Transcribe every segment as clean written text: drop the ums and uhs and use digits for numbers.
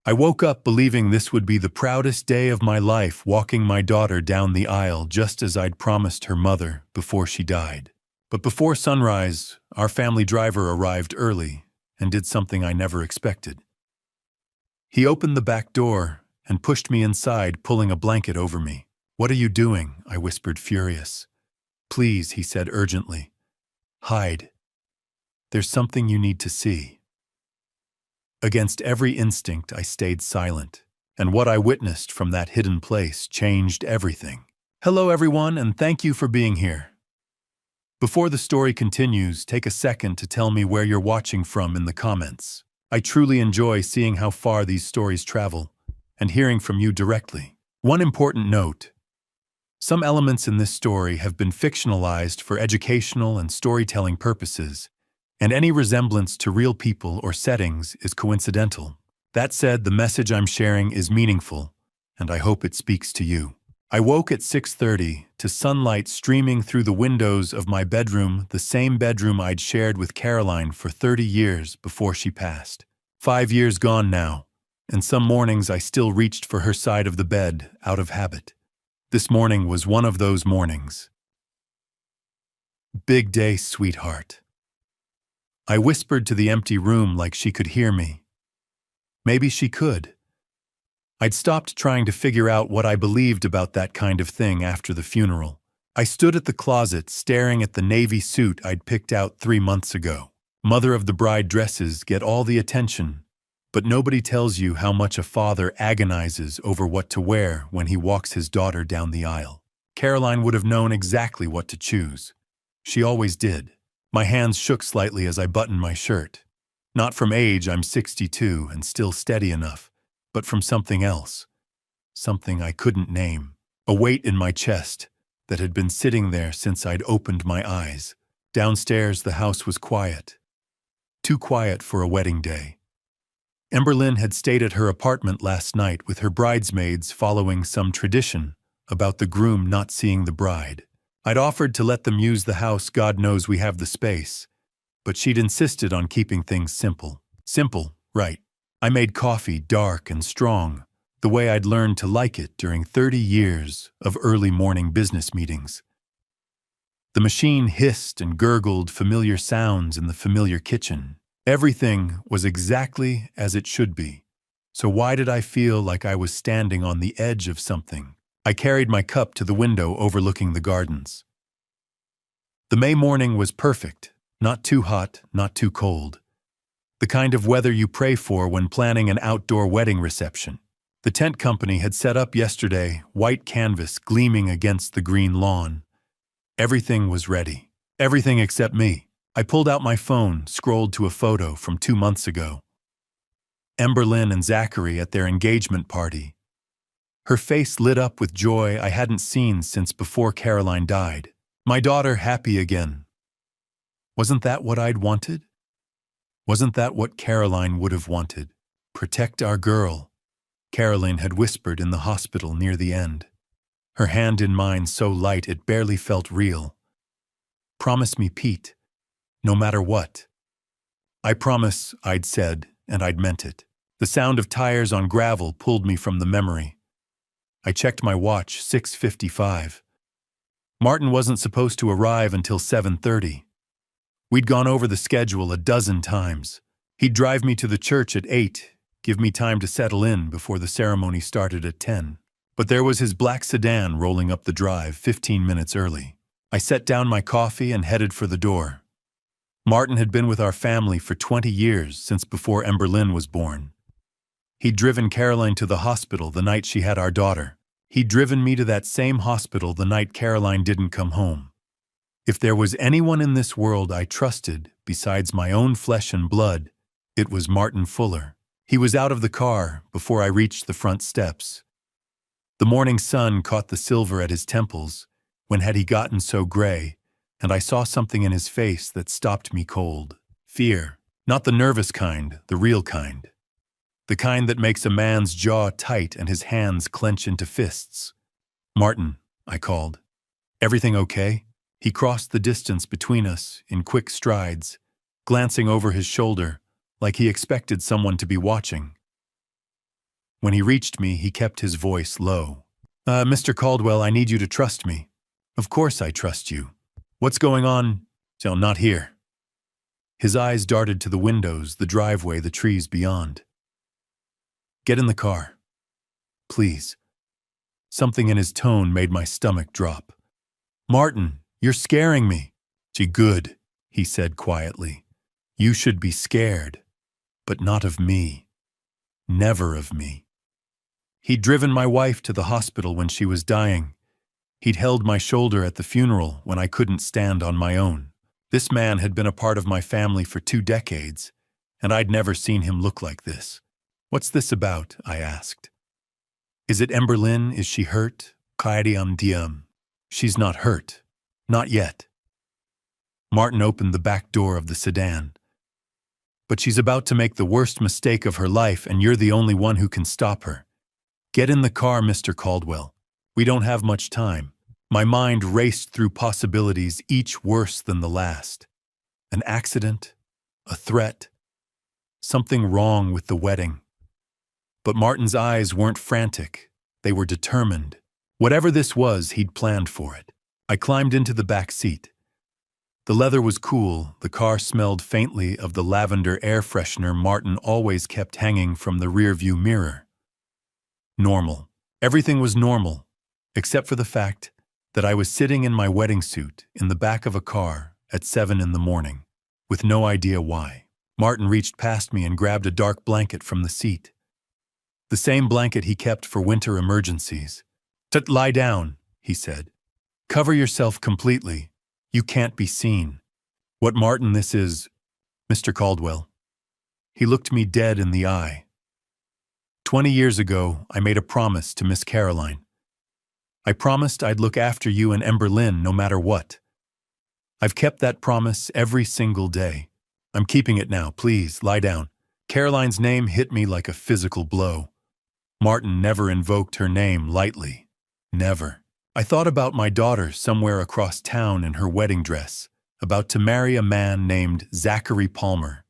I woke up believing this would be the proudest day of my life, walking my daughter down the aisle just as I'd promised her mother before she died. But before sunrise, our family driver arrived early and did something I never expected. He opened the back door and pushed me inside, pulling a blanket over me. "What are you doing?" I whispered, furious. "Please," he said urgently. "Hide. There's something you need to see." Against every instinct, I stayed silent, and what I witnessed from that hidden place changed everything. Hello everyone, and thank you for being here. Before the story continues, take a second to tell me where you're watching from in the comments. I truly enjoy seeing how far these stories travel and hearing from you directly. One important note: some elements in this story have been fictionalized for educational and storytelling purposes, and any resemblance to real people or settings is coincidental. That said, the message I'm sharing is meaningful, and I hope it speaks to you. I woke at 6:30 to sunlight streaming through the windows of my bedroom, the same bedroom I'd shared with Caroline for 30 years before she passed. 5 years gone now, and some mornings I still reached for her side of the bed out of habit. This morning was one of those mornings. "Big day, sweetheart." I whispered to the empty room like she could hear me. Maybe she could. I'd stopped trying to figure out what I believed about that kind of thing after the funeral. I stood at the closet staring at the navy suit I'd picked out 3 months ago. Mother of the bride dresses get all the attention, but nobody tells you how much a father agonizes over what to wear when he walks his daughter down the aisle. Caroline would have known exactly what to choose. She always did. My hands shook slightly as I buttoned my shirt. Not from age, I'm 62 and still steady enough, but from something else. Something I couldn't name. A weight in my chest that had been sitting there since I'd opened my eyes. Downstairs, the house was quiet. Too quiet for a wedding day. Emberlyn had stayed at her apartment last night with her bridesmaids, following some tradition about the groom not seeing the bride. I'd offered to let them use the house, God knows we have the space, but she'd insisted on keeping things simple. Simple, right. I made coffee dark and strong, the way I'd learned to like it during 30 years of early morning business meetings. The machine hissed and gurgled familiar sounds in the familiar kitchen. Everything was exactly as it should be. So why did I feel like I was standing on the edge of something? I carried my cup to the window overlooking the gardens. The May morning was perfect, not too hot, not too cold. The kind of weather you pray for when planning an outdoor wedding reception. The tent company had set up yesterday, white canvas gleaming against the green lawn. Everything was ready. Everything except me. I pulled out my phone, scrolled to a photo from 2 months ago. Emberlyn and Zachary at their engagement party. Her face lit up with joy I hadn't seen since before Caroline died. My daughter happy again. Wasn't that what I'd wanted? Wasn't that what Caroline would have wanted? Protect our girl, Caroline had whispered in the hospital near the end. Her hand in mine so light it barely felt real. Promise me, Pete, no matter what. I promise, I'd said, and I'd meant it. The sound of tires on gravel pulled me from the memory. I checked my watch, 6:55. Martin wasn't supposed to arrive until 7:30. We'd gone over the schedule a dozen times. He'd drive me to the church at 8, give me time to settle in before the ceremony started at 10. But there was his black sedan rolling up the drive 15 minutes early. I set down my coffee and headed for the door. Martin had been with our family for 20 years, since before Emberlyn was born. He'd driven Caroline to the hospital the night she had our daughter. He'd driven me to that same hospital the night Caroline didn't come home. If there was anyone in this world I trusted, besides my own flesh and blood, it was Martin Fuller. He was out of the car before I reached the front steps. The morning sun caught the silver at his temples, when had he gotten so gray, and I saw something in his face that stopped me cold. Fear. Not the nervous kind, the real kind. The kind that makes a man's jaw tight and his hands clench into fists. "Martin," I called. "Everything okay?" He crossed the distance between us in quick strides, glancing over his shoulder like he expected someone to be watching. When he reached me, he kept his voice low. Mr. Caldwell, I need you to trust me. Of course I trust you. What's going on? Not here. His eyes darted to the windows, the driveway, the trees beyond. Get in the car. Please. Something in his tone made my stomach drop. Martin, you're scaring me. Good, he said quietly. You should be scared, but not of me. Never of me. He'd driven my wife to the hospital when she was dying. He'd held my shoulder at the funeral when I couldn't stand on my own. This man had been a part of my family for 2 decades, and I'd never seen him look like this. What's this about? I asked. Is it Emberlyn? Is she hurt? She's not hurt. Not yet. Martin opened the back door of the sedan. But she's about to make the worst mistake of her life, and you're the only one who can stop her. Get in the car, Mr. Caldwell. We don't have much time. My mind raced through possibilities, each worse than the last. An accident, a threat, something wrong with the wedding. But Martin's eyes weren't frantic. They were determined. Whatever this was, he'd planned for it. I climbed into the back seat. The leather was cool. The car smelled faintly of the lavender air freshener Martin always kept hanging from the rearview mirror. Normal. Everything was normal, except for the fact that I was sitting in my wedding suit in the back of a car at 7 in the morning, with no idea why. Martin reached past me and grabbed a dark blanket from the seat. The same blanket he kept for winter emergencies. Lie down, he said. Cover yourself completely. You can't be seen. What, Martin, this is, Mr. Caldwell. He looked me dead in the eye. 20 years ago, I made a promise to Miss Caroline. I promised I'd look after you and Emberlyn no matter what. I've kept that promise every single day. I'm keeping it now. Please, lie down. Caroline's name hit me like a physical blow. Martin never invoked her name lightly. Never. I thought about my daughter somewhere across town in her wedding dress, about to marry a man named Zachary Palmer.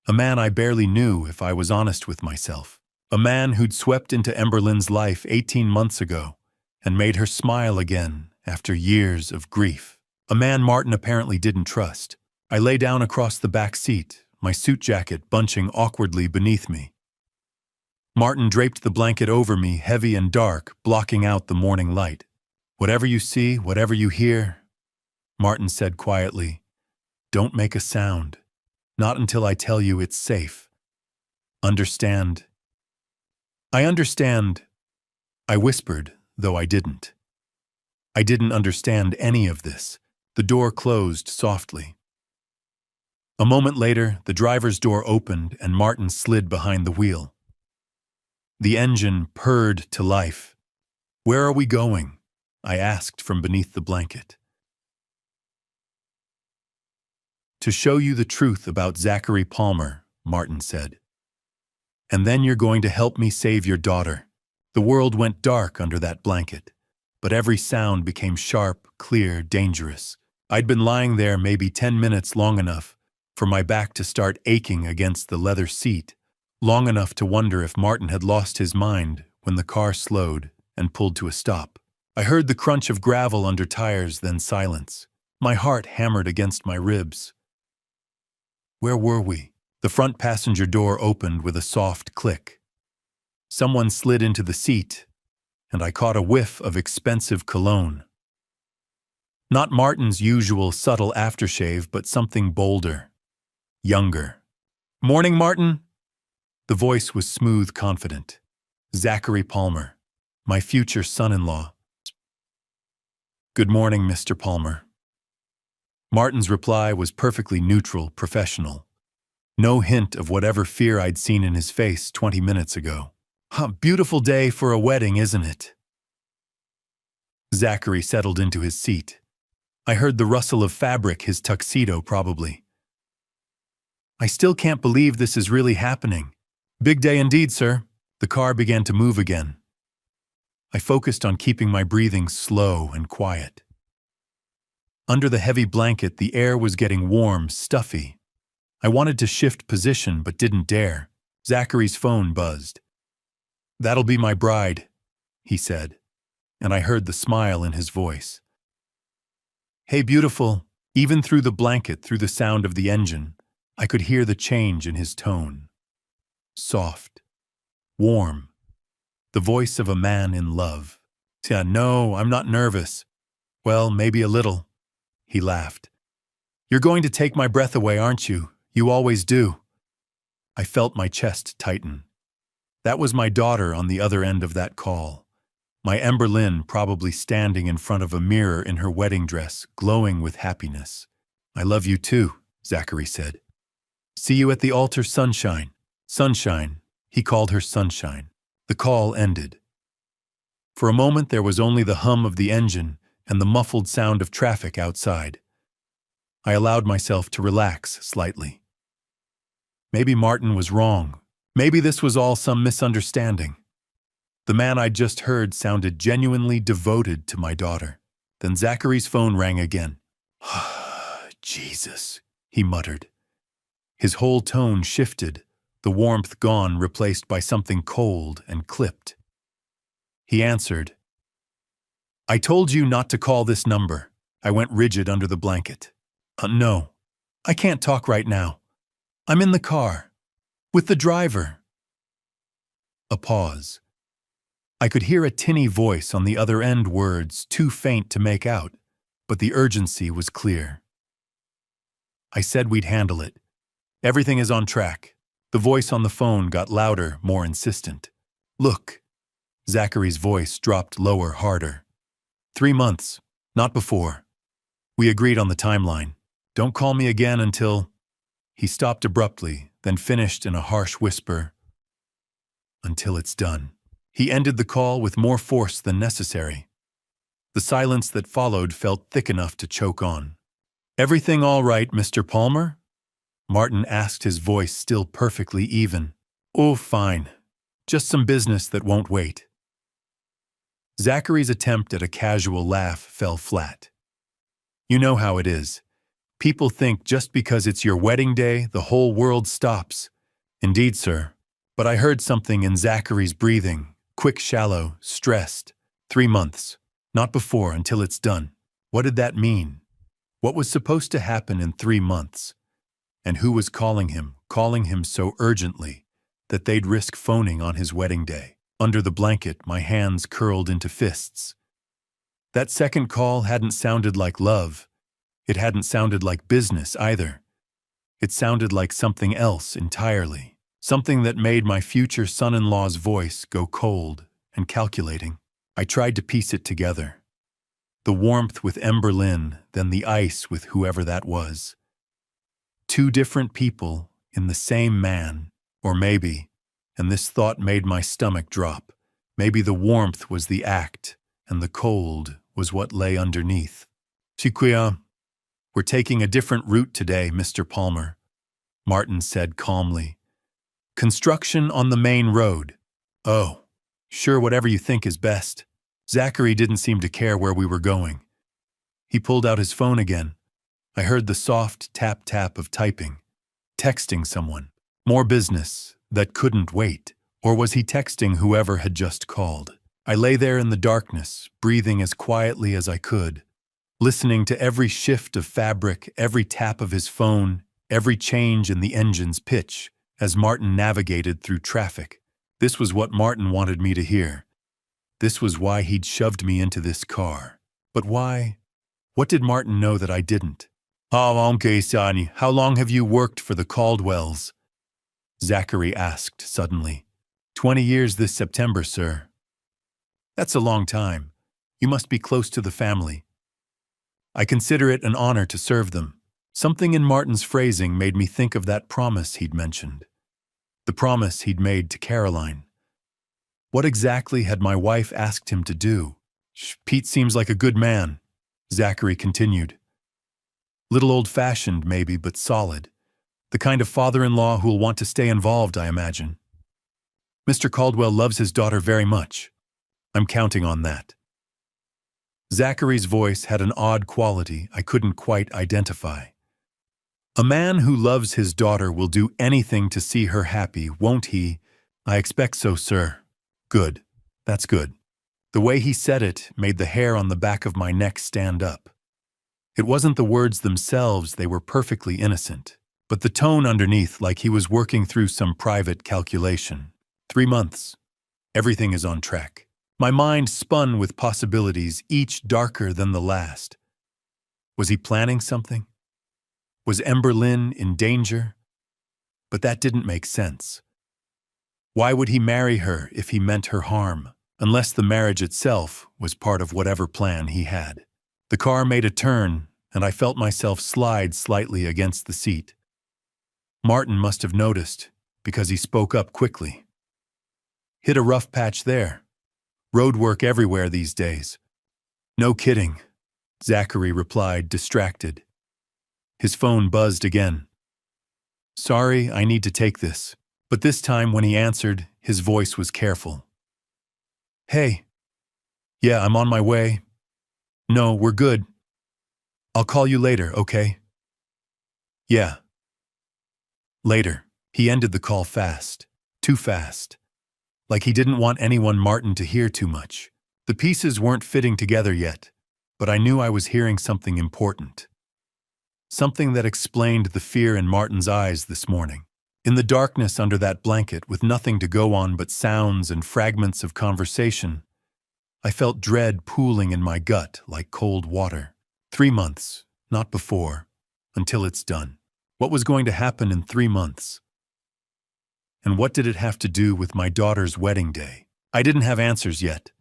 A man I barely knew, if I was honest with myself. A man who'd swept into Emberlyn's life 18 months ago and made her smile again after years of grief. A man Martin apparently didn't trust. I lay down across the back seat, my suit jacket bunching awkwardly beneath me. Martin draped the blanket over me, heavy and dark, blocking out the morning light. Whatever you see, whatever you hear, Martin said quietly, don't make a sound. Not until I tell you it's safe. Understand? I understand, I whispered, though I didn't. I didn't understand any of this. The door closed softly. A moment later, the driver's door opened and Martin slid behind the wheel. The engine purred to life. Where are we going? I asked from beneath the blanket. To show you the truth about Zachary Palmer, Martin said. And then you're going to help me save your daughter. The world went dark under that blanket, but every sound became sharp, clear, dangerous. I'd been lying there maybe 10 minutes long enough for my back to start aching against the leather seat, long enough to wonder if Martin had lost his mind when the car slowed and pulled to a stop. I heard the crunch of gravel under tires, then silence. My heart hammered against my ribs. Where were we? The front passenger door opened with a soft click. Someone slid into the seat, and I caught a whiff of expensive cologne. Not Martin's usual subtle aftershave, but something bolder, younger. Morning, Martin. The voice was smooth, confident. Zachary Palmer, my future son-in-law. Good morning, Mr. Palmer. Martin's reply was perfectly neutral, professional. No hint of whatever fear I'd seen in his face 20 minutes ago. Beautiful day for a wedding, isn't it? Zachary settled into his seat. I heard the rustle of fabric, his tuxedo probably. I still can't believe this is really happening. Big day indeed, sir. The car began to move again. I focused on keeping my breathing slow and quiet. Under the heavy blanket, the air was getting warm, stuffy. I wanted to shift position, but didn't dare. Zachary's phone buzzed. "That'll be my bride," he said, and I heard the smile in his voice. "Hey, beautiful." Even through the blanket, through the sound of the engine, I could hear the change in his tone. Soft, warm, the voice of a man in love. "Yeah, no, I'm not nervous." "Well, maybe a little," he laughed. "You're going to take my breath away, aren't you? You always do." I felt my chest tighten. That was my daughter on the other end of that call. My Emberlyn probably standing in front of a mirror in her wedding dress, glowing with happiness. "I love you too," Zachary said. "See you at the altar, sunshine." Sunshine. He called her Sunshine. The call ended. For a moment there was only the hum of the engine and the muffled sound of traffic outside. I allowed myself to relax slightly. Maybe Martin was wrong. Maybe this was all some misunderstanding. The man I'd just heard sounded genuinely devoted to my daughter. Then Zachary's phone rang again. "Jesus," he muttered. His whole tone shifted, the warmth gone, replaced by something cold and clipped. He answered. "I told you not to call this number." I went rigid under the blanket. No, I can't talk right now. I'm in the car. With the driver." A pause. I could hear a tinny voice on the other end, words too faint to make out, but the urgency was clear. I said we'd handle it. "Everything is on track." The voice on the phone got louder, more insistent. "Look." Zachary's voice dropped lower, harder. 3 months, not before. We agreed on the timeline. Don't call me again until... He stopped abruptly, then finished in a harsh whisper. "Until it's done." He ended the call with more force than necessary. The silence that followed felt thick enough to choke on. "Everything all right, Mr. Palmer?" Martin asked, his voice still perfectly even. "Oh, fine. Just some business that won't wait." Zachary's attempt at a casual laugh fell flat. "You know how it is. People think just because it's your wedding day, the whole world stops." "Indeed, sir. But I heard something in Zachary's breathing, quick, shallow, stressed. 3 months. Not before, until it's done." What did that mean? What was supposed to happen in 3 months? And who was calling him so urgently that they'd risk phoning on his wedding day? Under the blanket, my hands curled into fists. That second call hadn't sounded like love. It hadn't sounded like business either. It sounded like something else entirely. Something that made my future son-in-law's voice go cold and calculating. I tried to piece it together. The warmth with Emberlyn, then the ice with whoever that was. 2 different people in the same man, or maybe, and this thought made my stomach drop, maybe the warmth was the act, and the cold was what lay underneath. "We're taking a different route today, Mr. Palmer," Martin said calmly. "Construction on the main road." "Oh, sure, whatever you think is best." Zachary didn't seem to care where we were going. He pulled out his phone again. I heard the soft tap-tap of typing. Texting someone. More business that couldn't wait. Or was he texting whoever had just called? I lay there in the darkness, breathing as quietly as I could, listening to every shift of fabric, every tap of his phone, every change in the engine's pitch, as Martin navigated through traffic. This was what Martin wanted me to hear. This was why he'd shoved me into this car. But why? What did Martin know that I didn't? Okay, Sonny, how long have you worked for the Caldwells?" Zachary asked suddenly. 20 years this September, sir." "That's a long time. You must be close to the family." "I consider it an honor to serve them." Something in Martin's phrasing made me think of that promise he'd mentioned. The promise he'd made to Caroline. What exactly had my wife asked him to do? "Pete seems like a good man," Zachary continued. "Little old-fashioned, maybe, but solid. The kind of father-in-law who'll want to stay involved, I imagine. Mr. Caldwell loves his daughter very much. I'm counting on that." Zachary's voice had an odd quality I couldn't quite identify. "A man who loves his daughter will do anything to see her happy, won't he?" "I expect so, sir." Good. That's good. The way he said it made the hair on the back of my neck stand up. It wasn't the words themselves, they were perfectly innocent, but the tone underneath, like he was working through some private calculation. 3 months. Everything is on track. My mind spun with possibilities, each darker than the last. Was he planning something? Was Ember Lynn in danger? But that didn't make sense. Why would he marry her if he meant her harm, unless the marriage itself was part of whatever plan he had? The car made a turn, and I felt myself slide slightly against the seat. Martin must have noticed, because he spoke up quickly. Hit a rough patch there. Road work everywhere these days. No kidding, Zachary replied, distracted. His phone buzzed again. Sorry, I need to take this. But this time when he answered, his voice was careful. Hey. Yeah, I'm on my way. No, we're good. I'll call you later, okay? Yeah. Later. He ended the call fast. Too fast. Like he didn't want anyone Martin to hear too much. The pieces weren't fitting together yet, but I knew I was hearing something important. Something that explained the fear in Martin's eyes this morning. In the darkness under that blanket, with nothing to go on but sounds and fragments of conversation, I felt dread pooling in my gut like cold water. 3 months, not before, until it's done. What was going to happen in 3 months? And what did it have to do with my daughter's wedding day? I didn't have answers yet,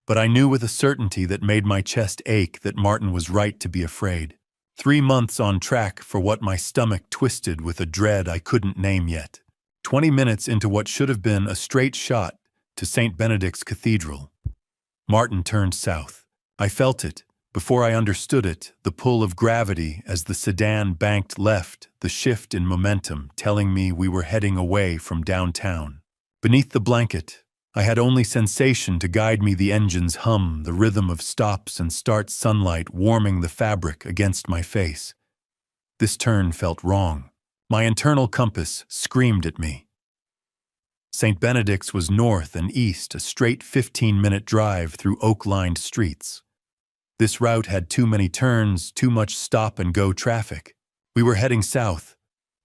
but I knew with a certainty that made my chest ache that Martin was right to be afraid. 3 months on track for what my stomach twisted with a dread I couldn't name yet. 20 minutes into what should have been a straight shot to St. Benedict's Cathedral. Martin turned south. I felt it, before I understood it, the pull of gravity as the sedan banked left, the shift in momentum telling me we were heading away from downtown. Beneath the blanket, I had only sensation to guide me, the engine's hum, the rhythm of stops and starts, sunlight warming the fabric against my face. This turn felt wrong. My internal compass screamed at me. St. Benedict's was north and east, a straight 15-minute drive through oak-lined streets. This route had too many turns, too much stop-and-go traffic. We were heading south,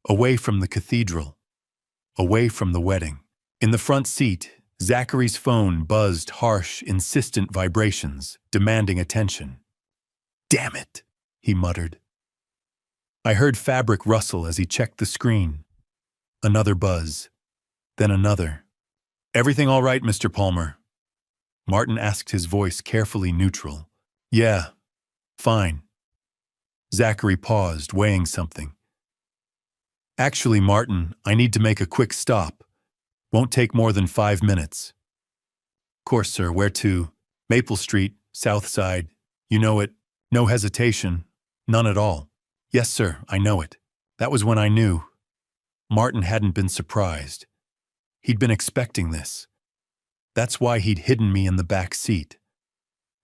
away from the cathedral, away from the wedding. In the front seat, Zachary's phone buzzed harsh, insistent vibrations, demanding attention. "Damn it," he muttered. I heard fabric rustle as he checked the screen. Another buzz, then another. "Everything all right, Mr. Palmer?" Martin asked, his voice carefully neutral. "Yeah, fine." Zachary paused, weighing something. "Actually, Martin, I need to make a quick stop. Won't take more than 5 minutes." "Course, sir. Where to?" "Maple Street, South Side. You know it. No hesitation. None at all." "Yes, sir, I know it." That was when I knew. Martin hadn't been surprised. He'd been expecting this. That's why he'd hidden me in the back seat.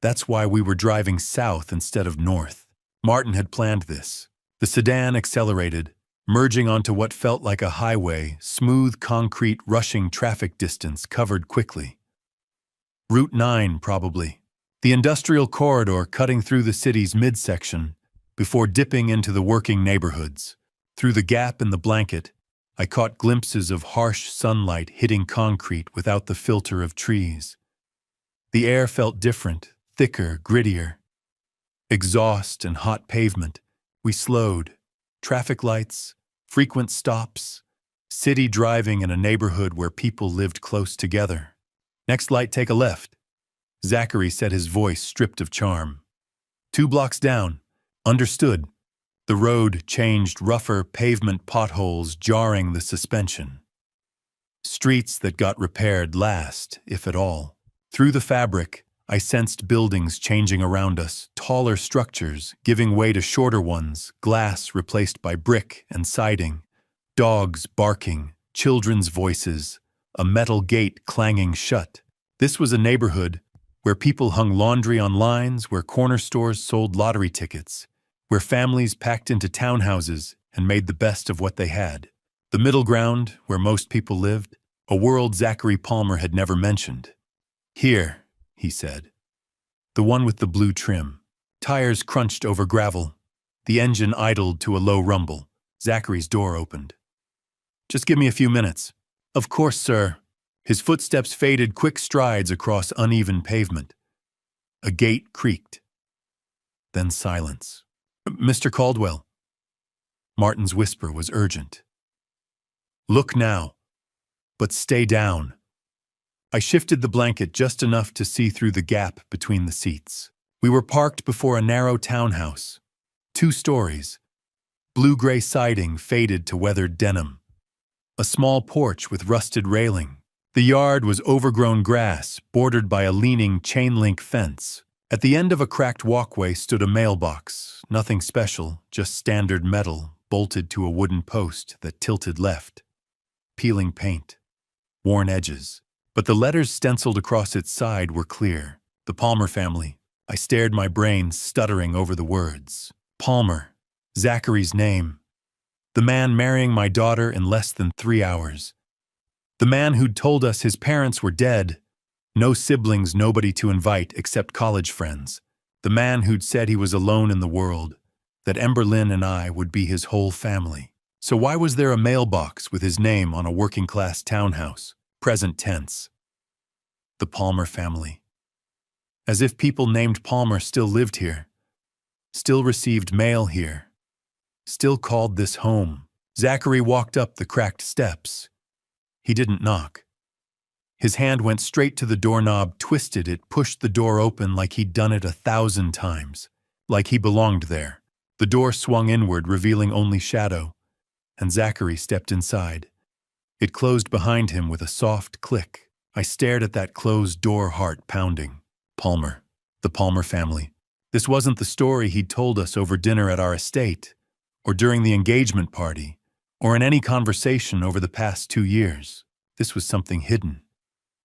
That's why we were driving south instead of north. Martin had planned this. The sedan accelerated, merging onto what felt like a highway, smooth concrete rushing traffic distance covered quickly. Route 9, probably. The industrial corridor cutting through the city's midsection before dipping into the working neighborhoods. Through the gap in the blanket, I caught glimpses of harsh sunlight hitting concrete without the filter of trees. The air felt different, thicker, grittier. Exhaust and hot pavement. We slowed. Traffic lights, frequent stops, city driving in a neighborhood where people lived close together. "Next light, take a left," Zachary said, his voice stripped of charm. 2 blocks down. Understood. The road changed, rougher pavement potholes jarring the suspension. Streets that got repaired last, if at all. Through the fabric, I sensed buildings changing around us, taller structures giving way to shorter ones, glass replaced by brick and siding, dogs barking, children's voices, a metal gate clanging shut. This was a neighborhood where people hung laundry on lines, where corner stores sold lottery tickets, where families packed into townhouses and made the best of what they had. The middle ground, where most people lived, a world Zachary Palmer had never mentioned. "Here," he said. "The one with the blue trim." Tires crunched over gravel. The engine idled to a low rumble. Zachary's door opened. "Just give me a few minutes." "Of course, sir." His footsteps faded quick strides across uneven pavement. A gate creaked. Then silence. "Mr. Caldwell." Martin's whisper was urgent. "Look now, but stay down." I shifted the blanket just enough to see through the gap between the seats. We were parked before a narrow townhouse. 2 stories. Blue-gray siding faded to weathered denim. A small porch with rusted railing. The yard was overgrown grass, bordered by a leaning chain-link fence. At the end of a cracked walkway stood a mailbox. Nothing special, just standard metal, bolted to a wooden post that tilted left. Peeling paint. Worn edges. But the letters stenciled across its side were clear. The Palmer family. I stared, my brain stuttering over the words. Palmer. Zachary's name. The man marrying my daughter in less than 3 hours. The man who'd told us his parents were dead. No siblings, nobody to invite except college friends. The man who'd said he was alone in the world, that Emberlyn and I would be his whole family. So why was there a mailbox with his name on a working-class townhouse? Present tense. The Palmer family. As if people named Palmer still lived here. Still received mail here. Still called this home. Zachary walked up the cracked steps. He didn't knock. His hand went straight to the doorknob, twisted it, pushed the door open like he'd done it 1,000 times. Like he belonged there. The door swung inward, revealing only shadow, and Zachary stepped inside. It closed behind him with a soft click. I stared at that closed door, heart pounding. Palmer. The Palmer family. This wasn't the story he'd told us over dinner at our estate, or during the engagement party, or in any conversation over the past 2 years. This was something hidden.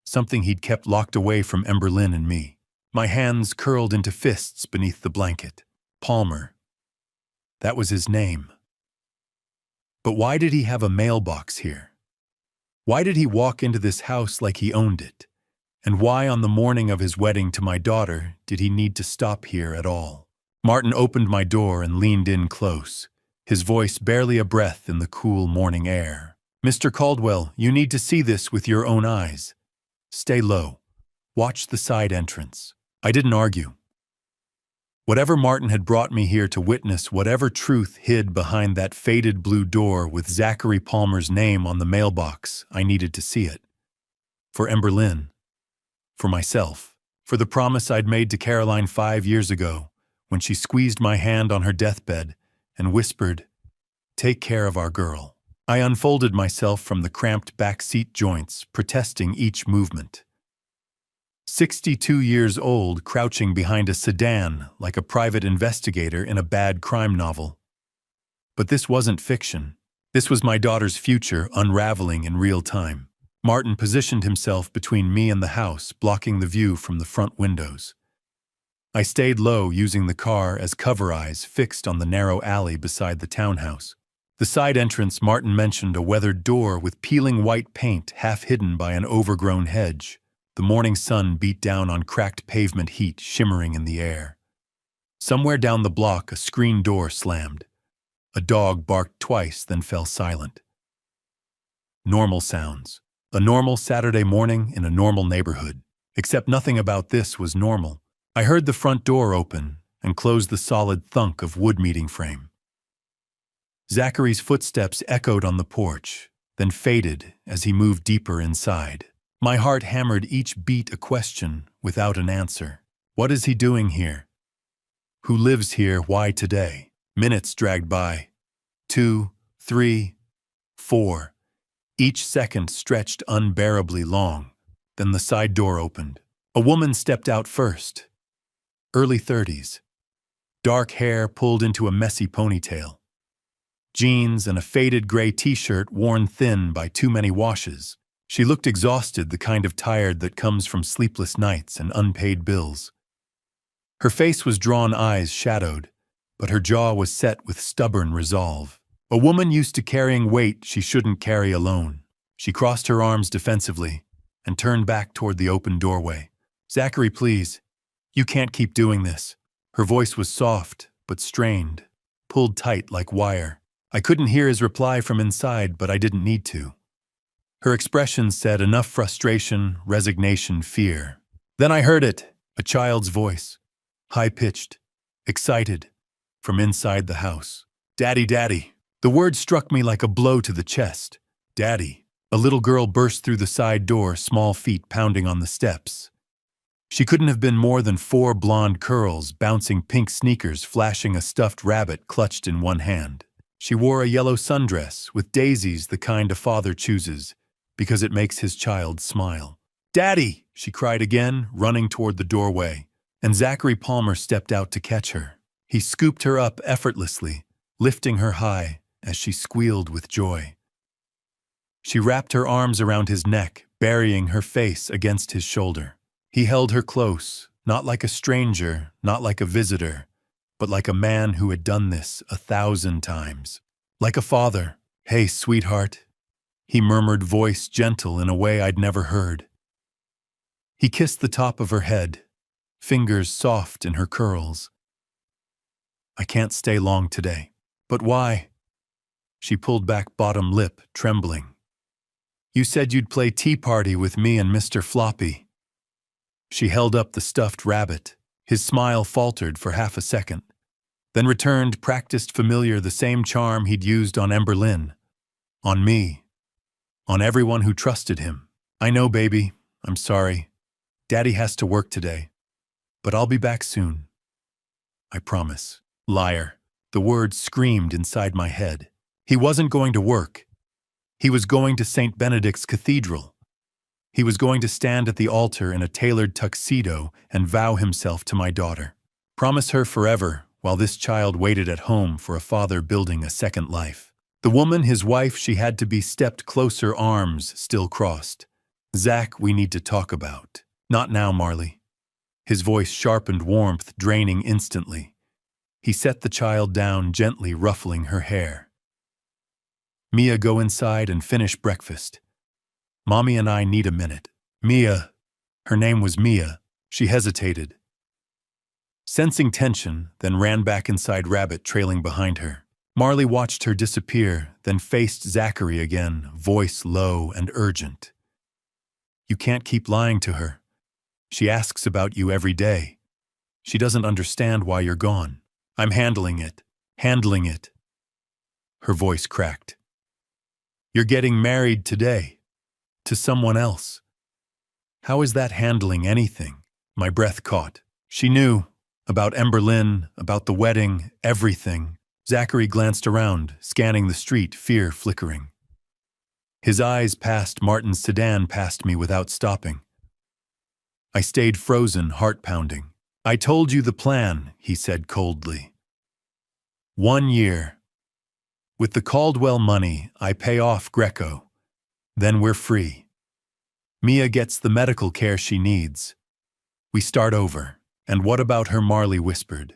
Something he'd kept locked away from Emberlyn and me. My hands curled into fists beneath the blanket. Palmer. That was his name. But why did he have a mailbox here? Why did he walk into this house like he owned it? And why on the morning of his wedding to my daughter did he need to stop here at all? Martin opened my door and leaned in close, his voice barely a breath in the cool morning air. "Mr. Caldwell, you need to see this with your own eyes. Stay low. Watch the side entrance." I didn't argue. Whatever Martin had brought me here to witness, whatever truth hid behind that faded blue door with Zachary Palmer's name on the mailbox, I needed to see it. For Emberlyn. For myself. For the promise I'd made to Caroline 5 years ago, when she squeezed my hand on her deathbed and whispered, "Take care of our girl." I unfolded myself from the cramped back seat joints, protesting each movement. 62 years old, crouching behind a sedan like a private investigator in a bad crime novel. But this wasn't fiction. This was my daughter's future unraveling in real time. Martin positioned himself between me and the house, blocking the view from the front windows. I stayed low, using the car as cover eyes fixed on the narrow alley beside the townhouse. The side entrance, Martin mentioned a weathered door with peeling white paint half hidden by an overgrown hedge. The morning sun beat down on cracked pavement, heat shimmering in the air. Somewhere down the block, a screen door slammed. A dog barked twice, then fell silent. Normal sounds. A normal Saturday morning in a normal neighborhood. Except nothing about this was normal. I heard the front door open and close the solid thunk of wood meeting frame. Zachary's footsteps echoed on the porch, then faded as he moved deeper inside. My heart hammered each beat, a question without an answer. What is he doing here? Who lives here? Why today? Minutes dragged by. 2, 3, 4. Each second stretched unbearably long. Then the side door opened. A woman stepped out first. Early 30s. Dark hair pulled into a messy ponytail. Jeans and a faded gray t-shirt worn thin by too many washes. She looked exhausted, the kind of tired that comes from sleepless nights and unpaid bills. Her face was drawn, eyes shadowed, but her jaw was set with stubborn resolve. A woman used to carrying weight she shouldn't carry alone. She crossed her arms defensively and turned back toward the open doorway. Zachary, please. You can't keep doing this. Her voice was soft, but strained, pulled tight like wire. I couldn't hear his reply from inside, but I didn't need to. Her expression said enough frustration, resignation, fear. Then I heard it, a child's voice, high-pitched, excited, from inside the house. Daddy, Daddy. The word struck me like a blow to the chest. Daddy. A little girl burst through the side door, small feet pounding on the steps. She couldn't have been more than 4 blonde curls, bouncing pink sneakers, flashing a stuffed rabbit clutched in one hand. She wore a yellow sundress, with daisies, the kind a father chooses, because it makes his child smile. Daddy! She cried again, running toward the doorway, and Zachary Palmer stepped out to catch her. He scooped her up effortlessly, lifting her high as she squealed with joy. She wrapped her arms around his neck, burying her face against his shoulder. He held her close, not like a stranger, not like a visitor, but like a man who had done this 1,000 times. Like a father. Hey, sweetheart, he murmured, voice gentle in a way I'd never heard. He kissed the top of her head, fingers soft in her curls. I can't stay long today. But why? She pulled back bottom lip, trembling. You said you'd play tea party with me and Mr. Floppy. She held up the stuffed rabbit. His smile faltered for half a second, then returned, practiced familiar, the same charm he'd used on Emberlyn. On me. On everyone who trusted him. I know, baby. I'm sorry. Daddy has to work today. But I'll be back soon. I promise. Liar. The word screamed inside my head. He wasn't going to work. He was going to St. Benedict's Cathedral. He was going to stand at the altar in a tailored tuxedo and vow himself to my daughter. Promise her forever, while this child waited at home for a father building a second life. The woman, his wife, she had to be stepped closer, arms still crossed. Zach, we need to talk about. Not now, Marley. His voice sharpened, warmth draining instantly. He set the child down, gently ruffling her hair. Mia, go inside and finish breakfast. Mommy and I need a minute. Mia. Her name was Mia. She hesitated. Sensing tension, then ran back inside, Rabbit trailing behind her. Marley watched her disappear, then faced Zachary again, voice low and urgent. You can't keep lying to her. She asks about you every day. She doesn't understand why you're gone. I'm handling it. Handling it. Her voice cracked. You're getting married today. To someone else. How is that handling anything? My breath caught. She knew. About Emberlyn, about the wedding, everything. Zachary glanced around, scanning the street, fear flickering. His eyes passed Martin's sedan past me without stopping. I stayed frozen, heart pounding. I told you the plan, he said coldly. 1 year. With the Caldwell money, I pay off Greco. Then we're free. Mia gets the medical care she needs. We start over. And what about her, Marley whispered.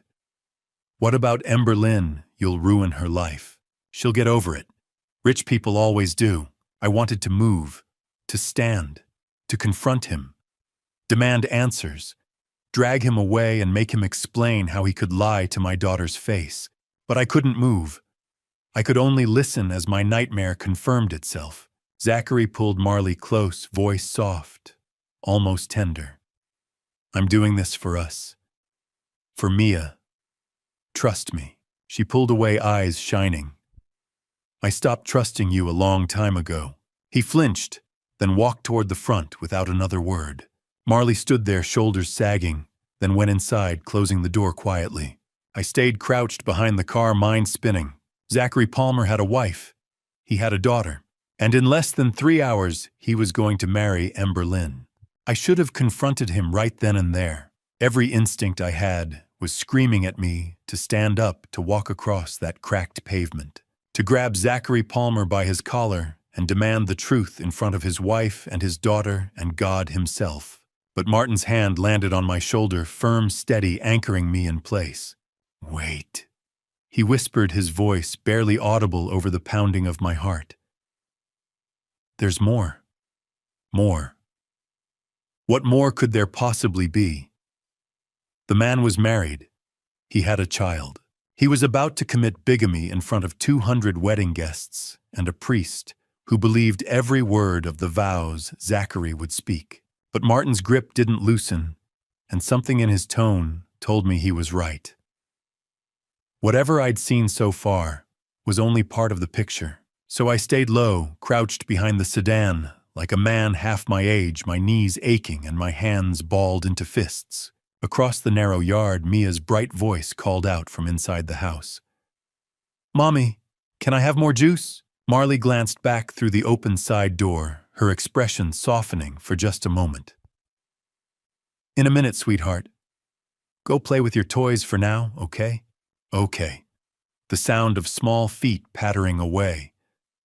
What about Emberlyn? You'll ruin her life. She'll get over it. Rich people always do. I wanted to move, to stand, to confront him, demand answers, drag him away and make him explain how he could lie to my daughter's face. But I couldn't move. I could only listen as my nightmare confirmed itself. Zachary pulled Marley close, voice soft, almost tender. I'm doing this for us. For Mia. Trust me. She pulled away, eyes shining. I stopped trusting you a long time ago. He flinched, then walked toward the front without another word. Marley stood there, shoulders sagging, then went inside, closing the door quietly. I stayed crouched behind the car, mind spinning. Zachary Palmer had a wife. He had a daughter. And in less than 3 hours, he was going to marry Emberlyn. I should have confronted him right then and there. Every instinct I had was screaming at me to stand up, to walk across that cracked pavement, to grab Zachary Palmer by his collar and demand the truth in front of his wife and his daughter and God himself. But Martin's hand landed on my shoulder, firm, steady, anchoring me in place. Wait. He whispered, his voice barely audible over the pounding of my heart. There's more. More. What more could there possibly be? The man was married. He had a child. He was about to commit bigamy in front of 200 wedding guests and a priest who believed every word of the vows Zachary would speak. But Martin's grip didn't loosen, and something in his tone told me he was right. Whatever I'd seen so far was only part of the picture, so I stayed low, crouched behind the sedan, like a man half my age, my knees aching and my hands balled into fists. Across the narrow yard, Mia's bright voice called out from inside the house. "Mommy, can I have more juice?" Marley glanced back through the open side door, her expression softening for just a moment. "In a minute, sweetheart. Go play with your toys for now, okay?" "Okay." The sound of small feet pattering away,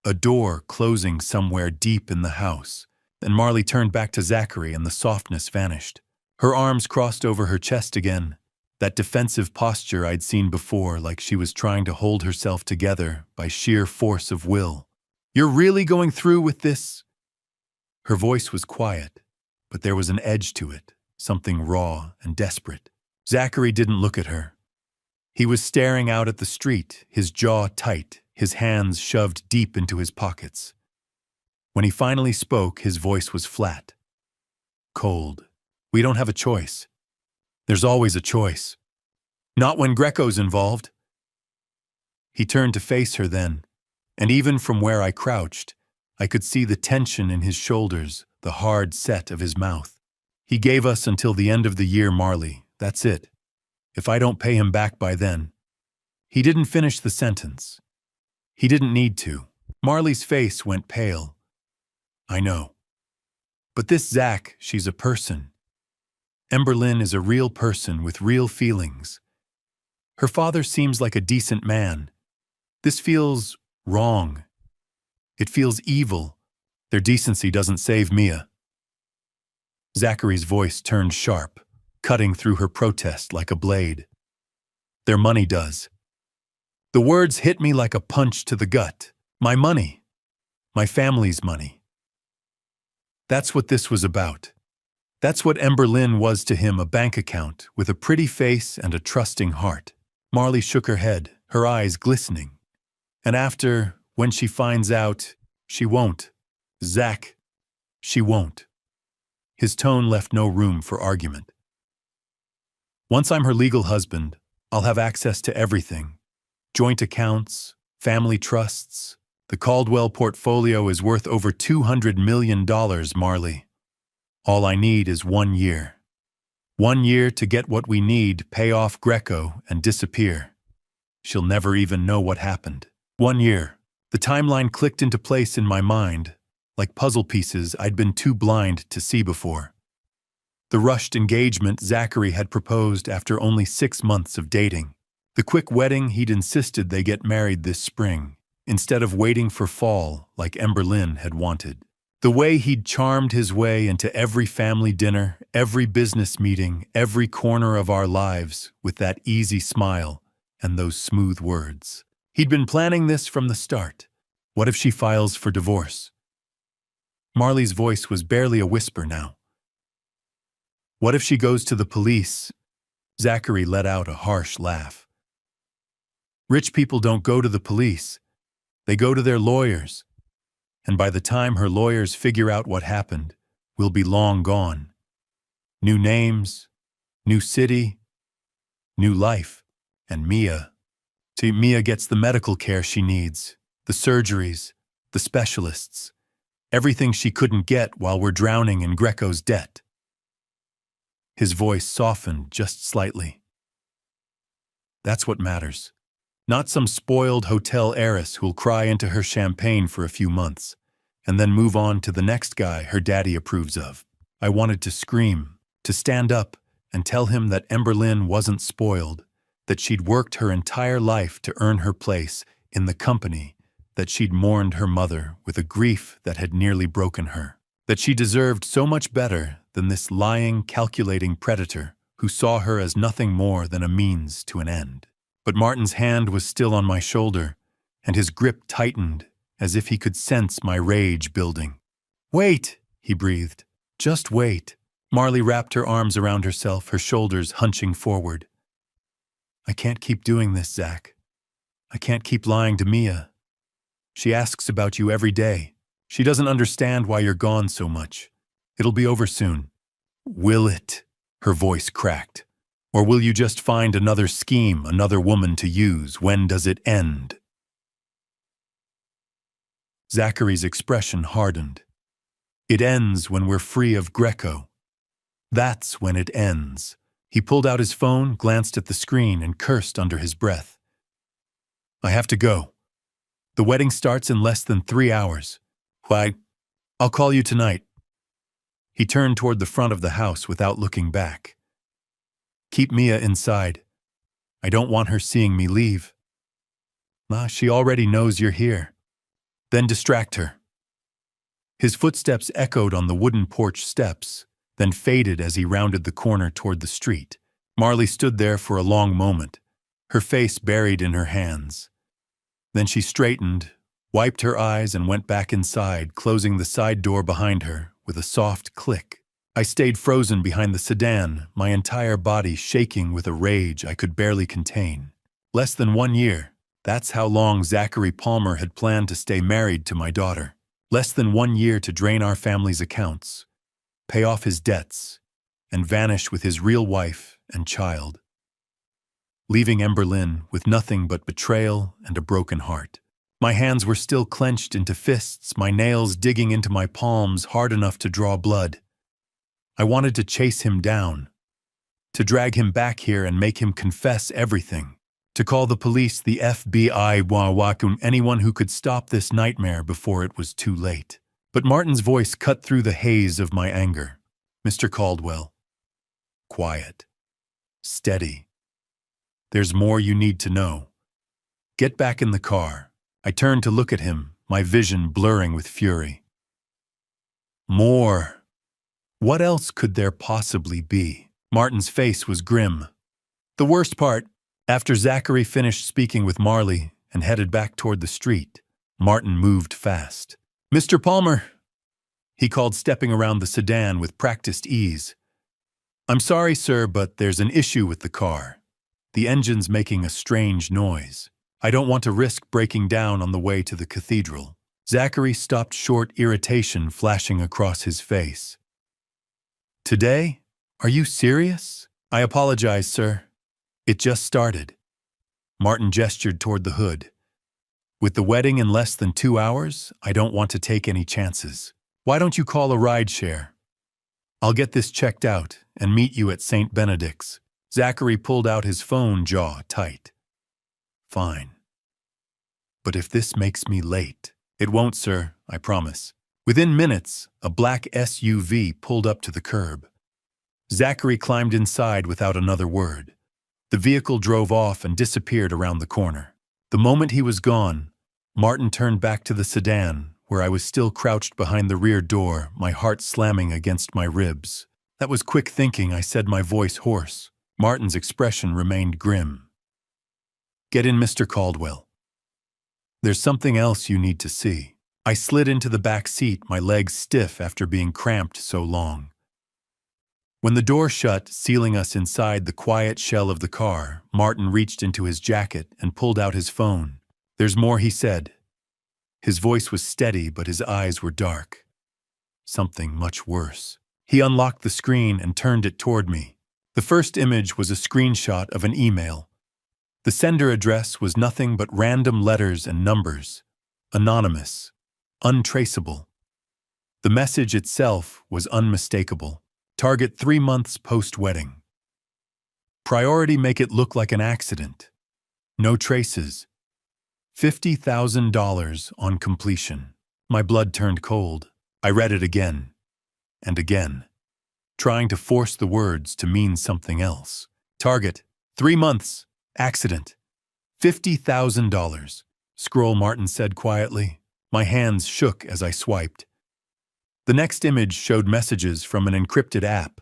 a door closing somewhere deep in the house. Then Marley turned back to Zachary and the softness vanished. Her arms crossed over her chest again, that defensive posture I'd seen before, like she was trying to hold herself together by sheer force of will. "You're really going through with this?" Her voice was quiet, but there was an edge to it, something raw and desperate. Zachary didn't look at her. He was staring out at the street, his jaw tight, his hands shoved deep into his pockets. When he finally spoke, his voice was flat. Cold. "We don't have a choice." "There's always a choice. Not when Greco's involved." He turned to face her then, and even from where I crouched, I could see the tension in his shoulders, the hard set of his mouth. "He gave us until the end of the year, Marley. That's it. If I don't pay him back by then." He didn't finish the sentence. He didn't need to. Marley's face went pale. "I know. But this Zach, she's a person. Emberlyn is a real person with real feelings. Her father seems like a decent man. This feels wrong. It feels evil. Their decency doesn't save Mia." Zachary's voice turned sharp, cutting through her protest like a blade. "Their money does." The words hit me like a punch to the gut. My money. My family's money. That's what this was about. That's what Emberlyn was to him, a bank account with a pretty face and a trusting heart. Marley shook her head, her eyes glistening. "And after, when she finds out, she won't. Zach, she won't." His tone left no room for argument. "Once I'm her legal husband, I'll have access to everything. Joint accounts, family trusts. The Caldwell portfolio is worth over $200 million, Marley. All I need is 1 year. 1 year to get what we need, pay off Greco, and disappear. She'll never even know what happened. 1 year." The timeline clicked into place in my mind, like puzzle pieces I'd been too blind to see before. The rushed engagement Zachary had proposed after only 6 months of dating. The quick wedding he'd insisted they get married this spring, instead of waiting for fall like Emberlyn had wanted. The way he'd charmed his way into every family dinner, every business meeting, every corner of our lives with that easy smile and those smooth words. He'd been planning this from the start. What if she files for divorce? Marley's voice was barely a whisper now. What if she goes to the police? Zachary let out a harsh laugh. Rich people don't go to the police. They go to their lawyers. And by the time her lawyers figure out what happened, we'll be long gone. New names, new city, new life. And Mia. See, Mia gets the medical care she needs, the surgeries, the specialists, everything she couldn't get while we're drowning in Greco's debt. His voice softened just slightly. That's what matters. Not some spoiled hotel heiress who'll cry into her champagne for a few months, and then move on to the next guy her daddy approves of. I wanted to scream, to stand up and tell him that Emberlyn wasn't spoiled, that she'd worked her entire life to earn her place in the company, that she'd mourned her mother with a grief that had nearly broken her, that she deserved so much better than this lying, calculating predator who saw her as nothing more than a means to an end. But Martin's hand was still on my shoulder, and his grip tightened as if he could sense my rage building. Wait, he breathed. Just wait. Marley wrapped her arms around herself, her shoulders hunching forward. I can't keep doing this, Zach. I can't keep lying to Mia. She asks about you every day. She doesn't understand why you're gone so much. It'll be over soon. Will it? Her voice cracked. Or will you just find another scheme, another woman to use? When does it end? Zachary's expression hardened. It ends when we're free of Greco. That's when it ends. He pulled out his phone, glanced at the screen, and cursed under his breath. I have to go. The wedding starts in less than 3 hours. Why, I'll call you tonight. He turned toward the front of the house without looking back. Keep Mia inside. I don't want her seeing me leave. She already knows you're here. Then distract her. His footsteps echoed on the wooden porch steps, then faded as he rounded the corner toward the street. Marley stood there for a long moment, her face buried in her hands. Then she straightened, wiped her eyes, and went back inside, closing the side door behind her with a soft click. I stayed frozen behind the sedan, my entire body shaking with a rage I could barely contain. Less than 1 year. That's how long Zachary Palmer had planned to stay married to my daughter. Less than 1 year to drain our family's accounts, pay off his debts, and vanish with his real wife and child, leaving Emberlyn with nothing but betrayal and a broken heart. My hands were still clenched into fists, my nails digging into my palms hard enough to draw blood. I wanted to chase him down, to drag him back here and make him confess everything, to call the police, the FBI, anyone who could stop this nightmare before it was too late. But Martin's voice cut through the haze of my anger. Mr. Caldwell. Quiet. Steady. There's more you need to know. Get back in the car. I turned to look at him, my vision blurring with fury. More. What else could there possibly be? Martin's face was grim. The worst part, after Zachary finished speaking with Marley and headed back toward the street, Martin moved fast. Mr. Palmer, he called, stepping around the sedan with practiced ease. I'm sorry, sir, but there's an issue with the car. The engine's making a strange noise. I don't want to risk breaking down on the way to the cathedral. Zachary stopped short, irritation flashing across his face. Today? Are you serious? I apologize, sir. It just started. Martin gestured toward the hood. With the wedding in less than 2 hours, I don't want to take any chances. Why don't you call a rideshare? I'll get this checked out and meet you at St. Benedict's. Zachary pulled out his phone, jaw tight. Fine. But if this makes me late... It won't, sir, I promise. Within minutes, a black SUV pulled up to the curb. Zachary climbed inside without another word. The vehicle drove off and disappeared around the corner. The moment he was gone, Martin turned back to the sedan, where I was still crouched behind the rear door, my heart slamming against my ribs. That was quick thinking, I said, my voice hoarse. Martin's expression remained grim. Get in, Mr. Caldwell. There's something else you need to see. I slid into the back seat, my legs stiff after being cramped so long. When the door shut, sealing us inside the quiet shell of the car, Martin reached into his jacket and pulled out his phone. There's more, he said. His voice was steady, but his eyes were dark. Something much worse. He unlocked the screen and turned it toward me. The first image was a screenshot of an email. The sender address was nothing but random letters and numbers. Anonymous. Untraceable. The message itself was unmistakable. Target 3 months post-wedding. Priority, make it look like an accident. No traces. $50,000 on completion. My blood turned cold. I read it again and again, trying to force the words to mean something else. Target, 3 months, accident, $50,000. Scroll, Martin said quietly. My hands shook as I swiped. The next image showed messages from an encrypted app,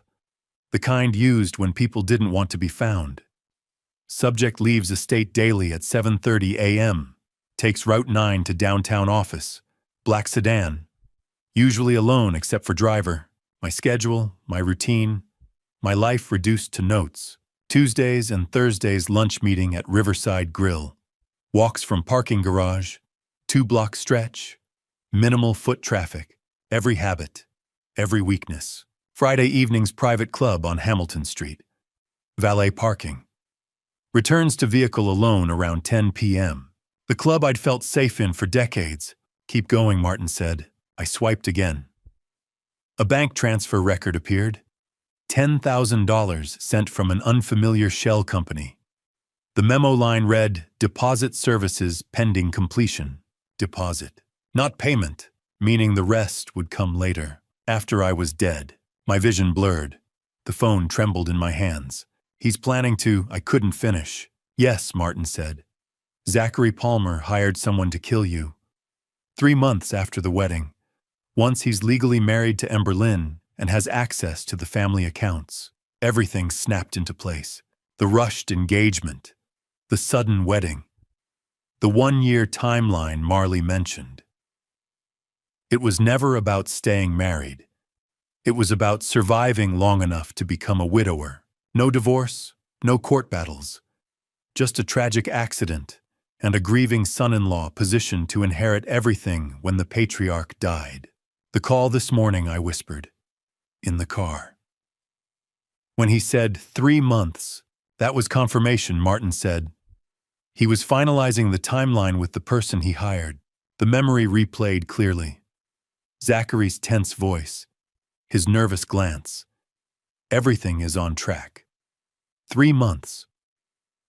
the kind used when people didn't want to be found. Subject leaves estate daily at 7:30 a.m. Takes Route 9 to downtown office. Black sedan. Usually alone except for driver. My schedule, my routine, my life reduced to notes. Tuesdays and Thursdays lunch meeting at Riverside Grill. Walks from parking garage, 2-block stretch, minimal foot traffic, every habit, every weakness. Friday evenings private club on Hamilton Street. Valet parking. Returns to vehicle alone around 10 p.m. The club I'd felt safe in for decades. Keep going, Martin said. I swiped again. A bank transfer record appeared. $10,000 sent from an unfamiliar shell company. The memo line read, "Deposit services pending completion." Deposit. Not payment, meaning the rest would come later, after I was dead. My vision blurred. The phone trembled in my hands. He's planning to. I couldn't finish. Yes, Martin said. Zachary Palmer hired someone to kill you. 3 months after the wedding. Once he's legally married to Emberlyn and has access to the family accounts. Everything snapped into place. The rushed engagement. The sudden wedding. The 1-year timeline Marley mentioned. It was never about staying married. It was about surviving long enough to become a widower. No divorce, no court battles. Just a tragic accident and a grieving son-in-law positioned to inherit everything when the patriarch died. The call this morning, I whispered. In the car. When he said 3 months, that was confirmation, Martin said. He was finalizing the timeline with the person he hired. The memory replayed clearly. Zachary's tense voice. His nervous glance. Everything is on track. 3 months.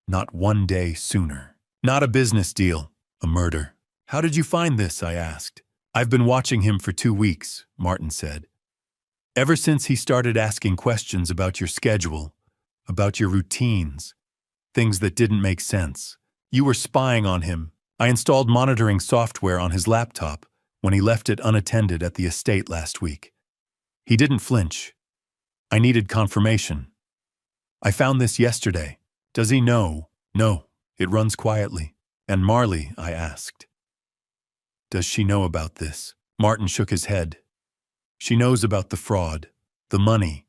Not 1 day sooner. Not a business deal. A murder. How did you find this? I asked. I've been watching him for 2 weeks, Martin said. Ever since he started asking questions about your schedule, about your routines, things that didn't make sense. You were spying on him. I installed monitoring software on his laptop when he left it unattended at the estate last week. He didn't flinch. I needed confirmation. I found this yesterday. Does he know? No, it runs quietly. And Marley, I asked. Does she know about this? Martin shook his head. She knows about the fraud, the money,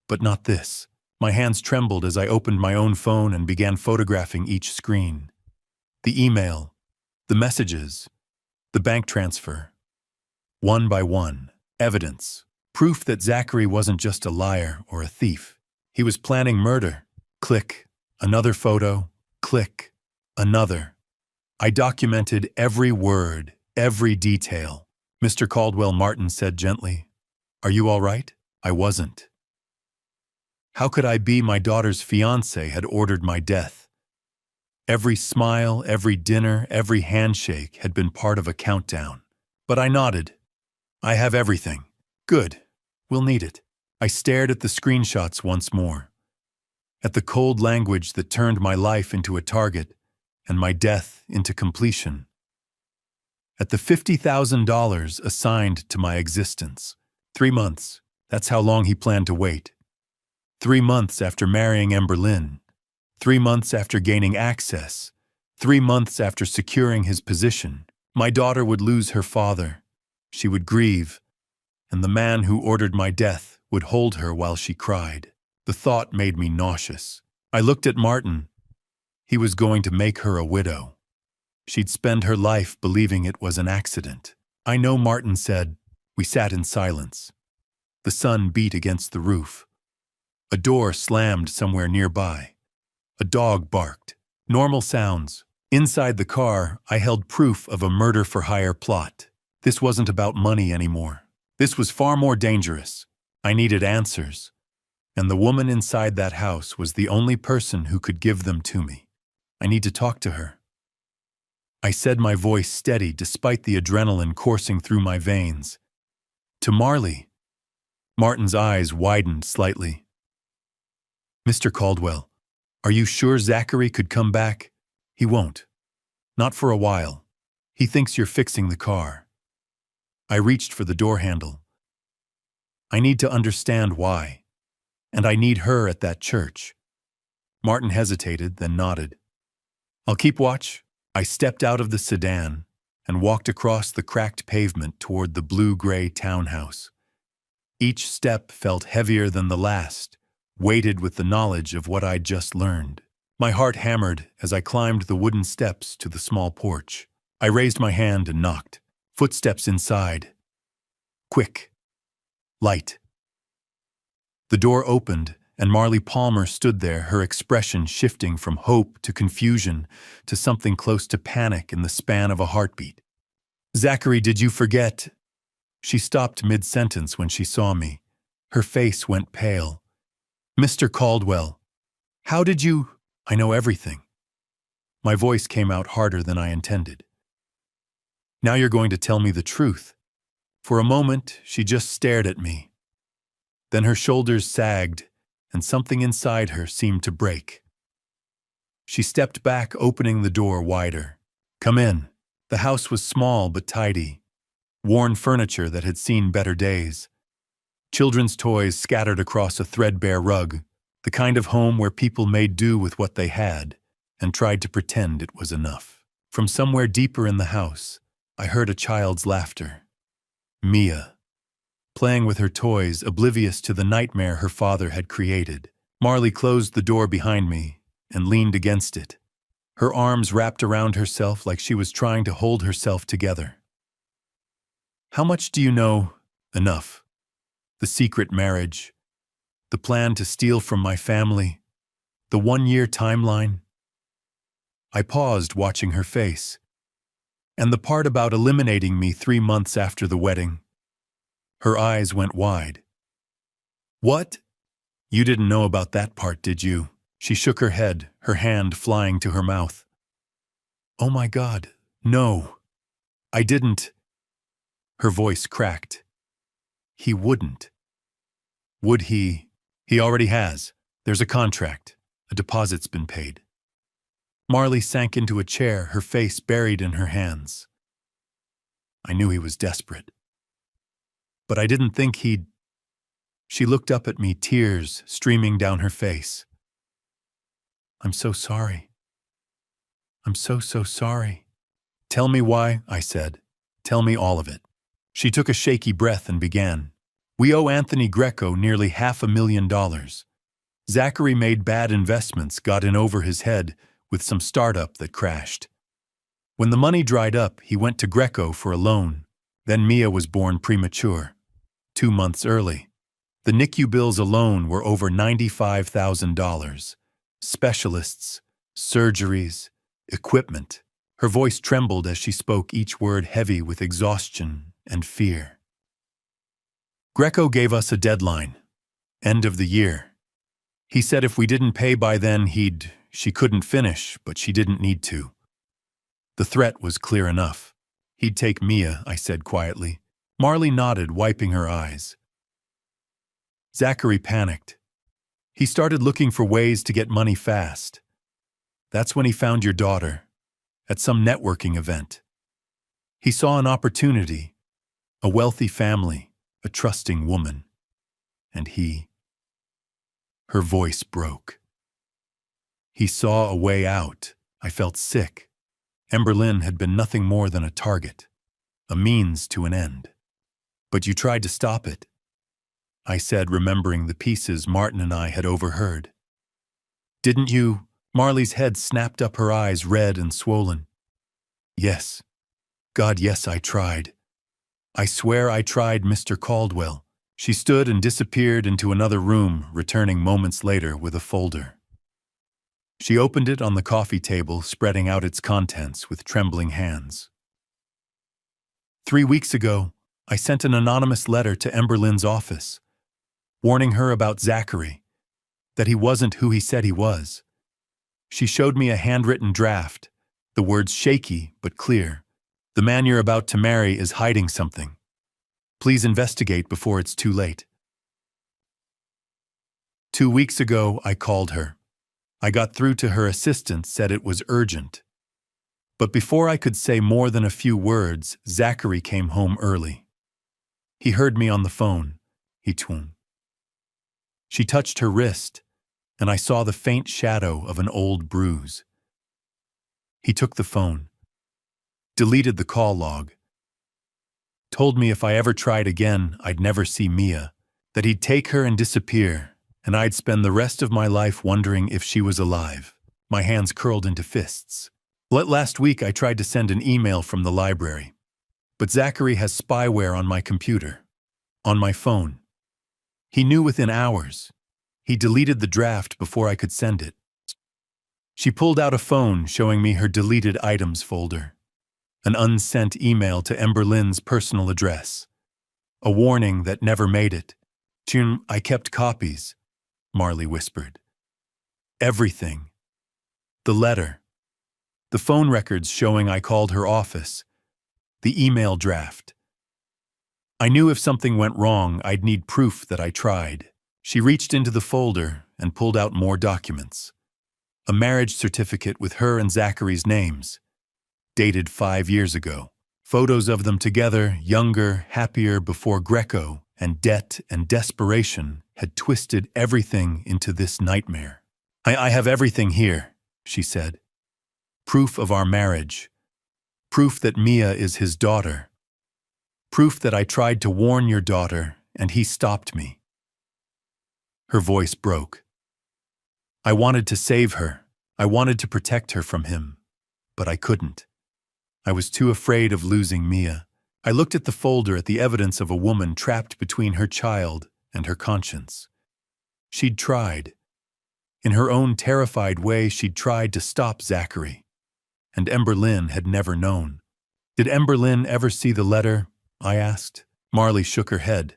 but not this. My hands trembled as I opened my own phone and began photographing each screen. The email, the messages, the bank transfer. One by one, evidence, proof that Zachary wasn't just a liar or a thief. He was planning murder. Click, another photo, click, another. I documented every word, every detail. Mr. Caldwell, Martin said gently. Are you all right? I wasn't. How could I be? My daughter's fiancé had ordered my death. Every smile, every dinner, every handshake had been part of a countdown. But I nodded. I have everything. Good. We'll need it. I stared at the screenshots once more. At the cold language that turned my life into a target and my death into completion. At the $50,000 assigned to my existence. 3 months. That's how long he planned to wait. 3 months after marrying Emberlyn. 3 months after gaining access. 3 months after securing his position. My daughter would lose her father. She would grieve, and the man who ordered my death would hold her while she cried. The thought made me nauseous. I looked at Martin. He was going to make her a widow. She'd spend her life believing it was an accident. I know, Martin said. We sat in silence. The sun beat against the roof. A door slammed somewhere nearby. A dog barked. Normal sounds. Inside the car, I held proof of a murder-for-hire plot. This wasn't about money anymore. This was far more dangerous. I needed answers. And the woman inside that house was the only person who could give them to me. I need to talk to her. I said, my voice steady despite the adrenaline coursing through my veins. To Marley. Martin's eyes widened slightly. Mr. Caldwell, are you sure Zachary could come back? He won't. Not for a while. He thinks you're fixing the car. I reached for the door handle. I need to understand why. And I need her at that church. Martin hesitated, then nodded. I'll keep watch. I stepped out of the sedan and walked across the cracked pavement toward the blue-gray townhouse. Each step felt heavier than the last, weighted with the knowledge of what I'd just learned. My heart hammered as I climbed the wooden steps to the small porch. I raised my hand and knocked. Footsteps inside. Quick. Light. The door opened, and Marley Palmer stood there, her expression shifting from hope to confusion to something close to panic in the span of a heartbeat. "Zachary, did you forget?" She stopped mid-sentence when she saw me. Her face went pale. "Mr. Caldwell, how did you—" "I know everything." My voice came out harder than I intended. "Now you're going to tell me the truth." For a moment, she just stared at me. Then her shoulders sagged, and something inside her seemed to break. She stepped back, opening the door wider. "Come in." The house was small but tidy. Worn furniture that had seen better days. Children's toys scattered across a threadbare rug, the kind of home where people made do with what they had and tried to pretend it was enough. From somewhere deeper in the house, I heard a child's laughter. Mia, playing with her toys, oblivious to the nightmare her father had created. Marley closed the door behind me and leaned against it, her arms wrapped around herself like she was trying to hold herself together. "How much do you know?" "Enough. The secret marriage, the plan to steal from my family, the 1-year timeline." I paused, watching her face. "And the part about eliminating me 3 months after the wedding." Her eyes went wide. "What? You didn't know about that part, did you?" She shook her head, her hand flying to her mouth. "Oh my God, no. I didn't." Her voice cracked. "He wouldn't." "Would he?" "He already has. There's a contract. A deposit's been paid." Marley sank into a chair, her face buried in her hands. I knew he was desperate. But I didn't think he'd... She looked up at me, tears streaming down her face. "I'm so sorry. I'm so sorry." "Tell me why," I said. "Tell me all of it." She took a shaky breath and began. "We owe Anthony Greco nearly $500,000. Zachary made bad investments, got in over his head with some startup that crashed. When the money dried up, he went to Greco for a loan. Then Mia was born premature, 2 months early. The NICU bills alone were over $95,000. Specialists, surgeries, equipment." Her voice trembled as she spoke, each word heavy with exhaustion and fear. "Greco gave us a deadline, end of the year. He said if we didn't pay by then, she couldn't finish, but she didn't need to. The threat was clear enough. He'd take Mia," I said quietly. Marley nodded, wiping her eyes. "Zachary panicked. He started looking for ways to get money fast. That's when he found your daughter, at some networking event. He saw an opportunity, a wealthy family, a trusting woman. And he..." Her voice broke. "He saw a way out." I felt sick. Emberlyn had been nothing more than a target, a means to an end. "But you tried to stop it," I said, remembering the pieces Martin and I had overheard. "Didn't you?" Marley's head snapped up, her eyes red and swollen. "Yes. God, yes, I tried. I swear I tried, Mr. Caldwell." She stood and disappeared into another room, returning moments later with a folder. She opened it on the coffee table, spreading out its contents with trembling hands. 3 weeks ago, I sent an anonymous letter to Emberlyn's office, warning her about Zachary, that he wasn't who he said he was. She showed me a handwritten draft, the words shaky but clear. "The man you're about to marry is hiding something. Please investigate before it's too late." 2 weeks ago, I called her. I got through to her assistant, said it was urgent. But before I could say more than a few words, Zachary came home early. He heard me on the phone. He twung. She touched her wrist, and I saw the faint shadow of an old bruise. He took the phone, deleted the call log, told me if I ever tried again, I'd never see Mia, That he'd take her and disappear, and I'd spend the rest of my life wondering if she was alive. My hands curled into fists. Last week I tried to send an email from the library, but Zachary has spyware on my computer, on my phone. He knew within hours. He deleted the draft before I could send it. She pulled out a phone showing me her deleted items folder, an unsent email to Ember Lynn's personal address, a warning that never made it. I kept copies, Marley whispered. Everything. The letter. The phone records showing I called her office. The email draft. I knew if something went wrong, I'd need proof that I tried. She reached into the folder and pulled out more documents. A marriage certificate with her and Zachary's names, dated 5 years ago. Photos of them together, younger, happier before Greco, and debt and desperation had twisted everything into this nightmare. I have everything here, she said. Proof of our marriage. Proof that Mia is his daughter. Proof that I tried to warn your daughter and he stopped me. Her voice broke. I wanted to save her. I wanted to protect her from him, but I couldn't. I was too afraid of losing Mia. I looked at the folder at the evidence of a woman trapped between her child and her conscience. She'd tried. In her own terrified way, she'd tried to stop Zachary. And Ember Lynn had never known. Did Ember Lynn ever see the letter? I asked. Marley shook her head.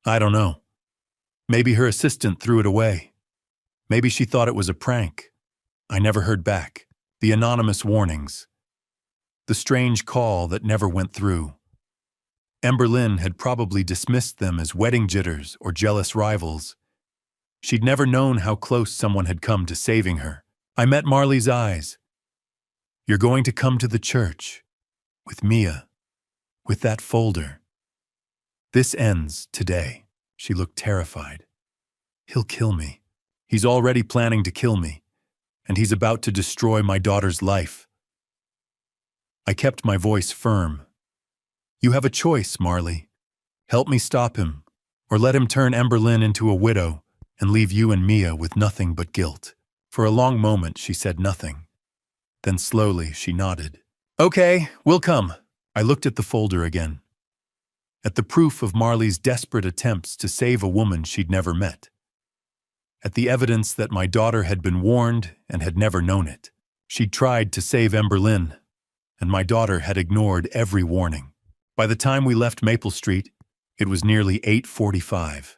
I don't know. Maybe her assistant threw it away. Maybe she thought it was a prank. I never heard back. The anonymous warnings. The strange call that never went through. Ember Lynn had probably dismissed them as wedding jitters or jealous rivals. She'd never known how close someone had come to saving her. I met Marley's eyes. You're going to come to the church. With Mia. With that folder. This ends today. She looked terrified. He'll kill me. He's already planning to kill me. And he's about to destroy my daughter's life. I kept my voice firm. You have a choice, Marley. Help me stop him, or let him turn Ember Lynn into a widow and leave you and Mia with nothing but guilt. For a long moment, she said nothing. Then slowly, she nodded. Okay, we'll come. I looked at the folder again. At the proof of Marley's desperate attempts to save a woman she'd never met. At the evidence that my daughter had been warned and had never known it. She'd tried to save Ember Lynn, and my daughter had ignored every warning. By the time we left Maple Street, it was nearly 8:45.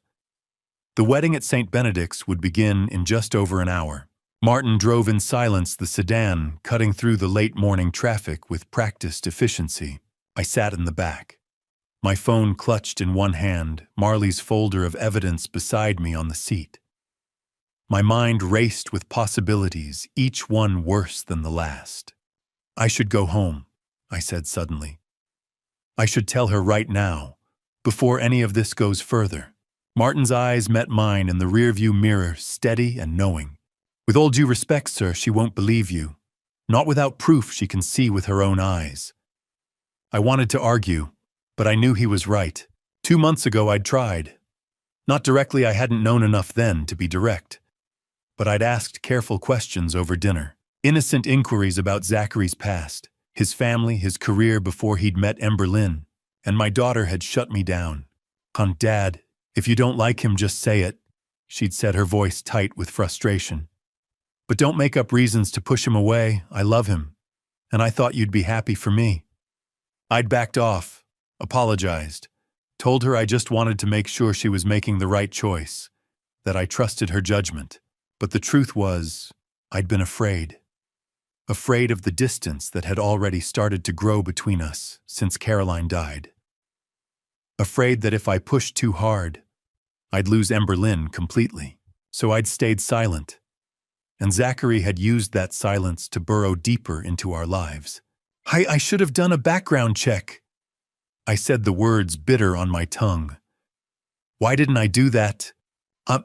The wedding at St. Benedict's would begin in just over an hour. Martin drove in silence the sedan, cutting through the late morning traffic with practiced efficiency. I sat in the back. My phone clutched in one hand, Marley's folder of evidence beside me on the seat. My mind raced with possibilities, each one worse than the last. I should go home, I said suddenly. I should tell her right now, before any of this goes further. Martin's eyes met mine in the rearview mirror, steady and knowing. With all due respect, sir, she won't believe you. Not without proof she can see with her own eyes. I wanted to argue, but I knew he was right. 2 months ago I'd tried. Not directly, I hadn't known enough then to be direct. But I'd asked careful questions over dinner. Innocent inquiries about Zachary's past, his family, his career before he'd met Ember Lynn. And my daughter had shut me down. Dad, if you don't like him, just say it, she'd said, her voice tight with frustration. But don't make up reasons to push him away. I love him. And I thought you'd be happy for me. I'd backed off, apologized, told her I just wanted to make sure she was making the right choice, that I trusted her judgment. But the truth was, I'd been afraid. Afraid of the distance that had already started to grow between us since Caroline died. Afraid that if I pushed too hard, I'd lose Ember Lynn completely. So I'd stayed silent. And Zachary had used that silence to burrow deeper into our lives. I should have done a background check. I said the words bitter on my tongue. Why didn't I do that?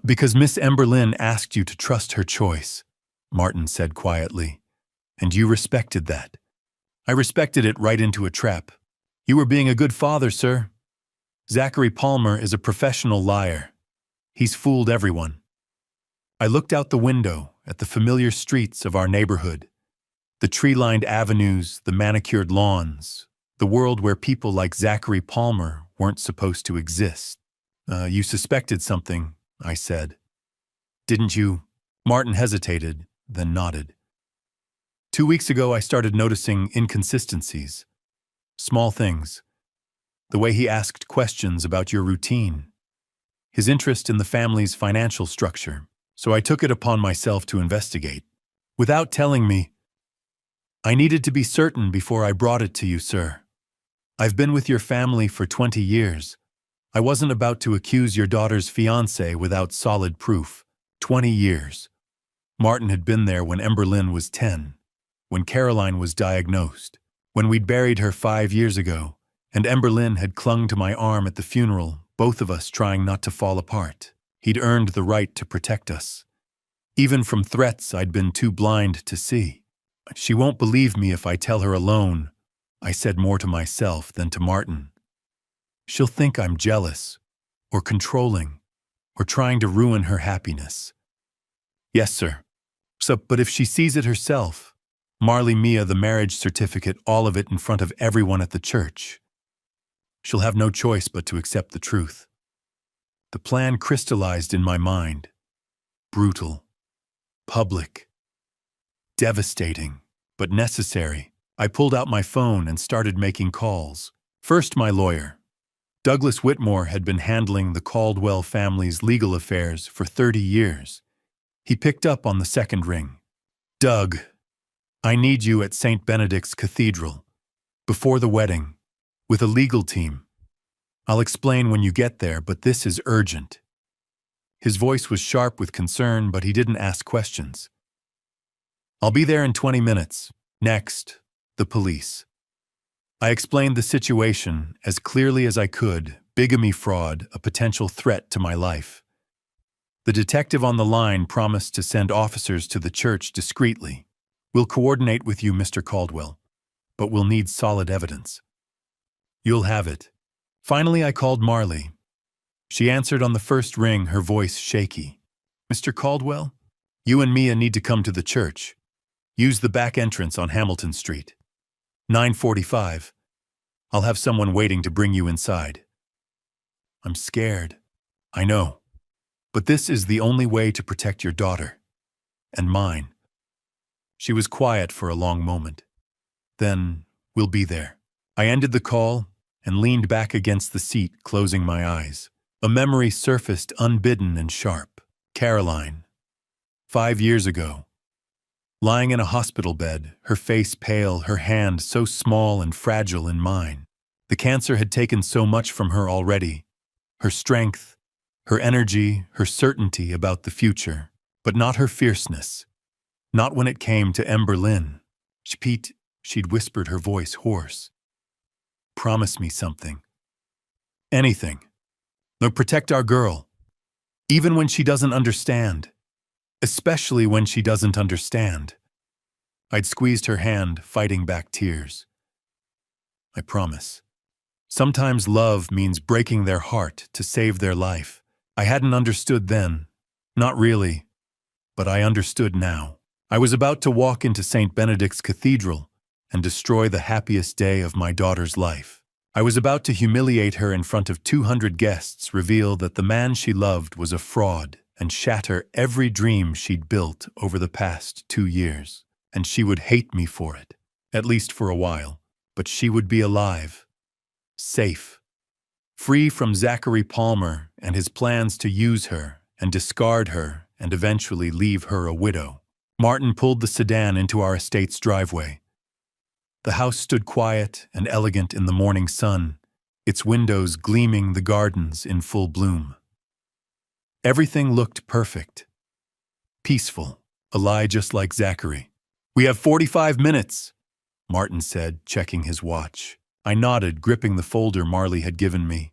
Because Miss Ember Lynn asked you to trust her choice, Martin said quietly. And you respected that. I respected it right into a trap. You were being a good father, sir. Zachary Palmer is a professional liar. He's fooled everyone. I looked out the window at the familiar streets of our neighborhood, the tree-lined avenues, the manicured lawns, the world where people like Zachary Palmer weren't supposed to exist. You suspected something, I said. Didn't you? Martin hesitated, then nodded. 2 weeks ago, I started noticing inconsistencies. Small things. The way he asked questions about your routine. His interest in the family's financial structure. So I took it upon myself to investigate. Without telling me, I needed to be certain before I brought it to you, sir. I've been with your family for 20 years. I wasn't about to accuse your daughter's fiancé without solid proof. 20 years. Martin had been there when Emberlyn was 10, when Caroline was diagnosed, when we'd buried her 5 years ago, and Emberlyn had clung to my arm at the funeral, both of us trying not to fall apart. He'd earned the right to protect us. Even from threats I'd been too blind to see. She won't believe me if I tell her alone, I said more to myself than to Martin. She'll think I'm jealous, or controlling, or trying to ruin her happiness. Yes, sir. But if she sees it herself, Marley Mia, the marriage certificate, all of it in front of everyone at the church, she'll have no choice but to accept the truth. The plan crystallized in my mind. Brutal. Public. Devastating, but necessary. I pulled out my phone and started making calls. First, my lawyer. Douglas Whitmore had been handling the Caldwell family's legal affairs for 30 years. He picked up on the second ring. Doug, I need you at St. Benedict's Cathedral, before the wedding, with a legal team. I'll explain when you get there, but this is urgent. His voice was sharp with concern, but he didn't ask questions. I'll be there in 20 minutes. Next, the police. I explained the situation as clearly as I could, bigamy fraud, a potential threat to my life. The detective on the line promised to send officers to the church discreetly. We'll coordinate with you, Mr. Caldwell, but we'll need solid evidence. You'll have it. Finally, I called Marley. She answered on the first ring, her voice shaky. Mr. Caldwell, you and Mia need to come to the church. Use the back entrance on Hamilton Street. 9:45. I'll have someone waiting to bring you inside. I'm scared. I know. But this is the only way to protect your daughter. And mine. She was quiet for a long moment. Then, we'll be there. I ended the call and leaned back against the seat, closing my eyes. A memory surfaced unbidden and sharp. Caroline. 5 years ago. Lying in a hospital bed, her face pale, her hand so small and fragile in mine. The cancer had taken so much from her already. Her strength, her energy, her certainty about the future, but not her fierceness. Not when it came to Emberlyn. Pete, she'd whispered, her voice hoarse. Promise me something. Anything. No, protect our girl. Even when she doesn't understand. Especially when she doesn't understand. I'd squeezed her hand, fighting back tears. I promise. Sometimes love means breaking their heart to save their life. I hadn't understood then. Not really. But I understood now. I was about to walk into St. Benedict's Cathedral and destroy the happiest day of my daughter's life. I was about to humiliate her in front of 200 guests, reveal that the man she loved was a fraud, and shatter every dream she'd built over the past 2 years. And she would hate me for it, at least for a while. But she would be alive, safe, free from Zachary Palmer and his plans to use her and discard her and eventually leave her a widow. Martin pulled the sedan into our estate's driveway. The house stood quiet and elegant in the morning sun, its windows gleaming, the gardens in full bloom. Everything looked perfect, peaceful, a lie just like Zachary. We have 45 minutes, Martin said, checking his watch. I nodded, gripping the folder Marley had given me.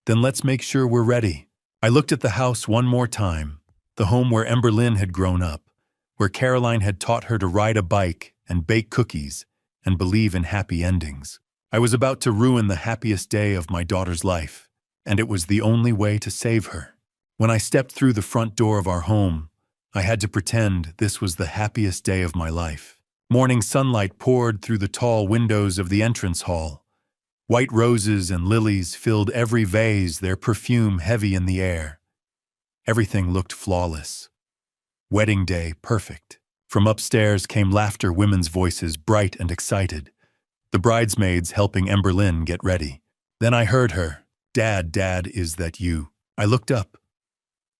Then let's make sure we're ready. I looked at the house one more time, the home where Emberlyn had grown up, where Caroline had taught her to ride a bike and bake cookies and believe in happy endings. I was about to ruin the happiest day of my daughter's life, and it was the only way to save her. When I stepped through the front door of our home, I had to pretend this was the happiest day of my life. Morning sunlight poured through the tall windows of the entrance hall. White roses and lilies filled every vase, their perfume heavy in the air. Everything looked flawless. Wedding day perfect. From upstairs came laughter, women's voices bright and excited. The bridesmaids helping Emberlyn get ready. Then I heard her, "Dad, Dad, is that you?" I looked up.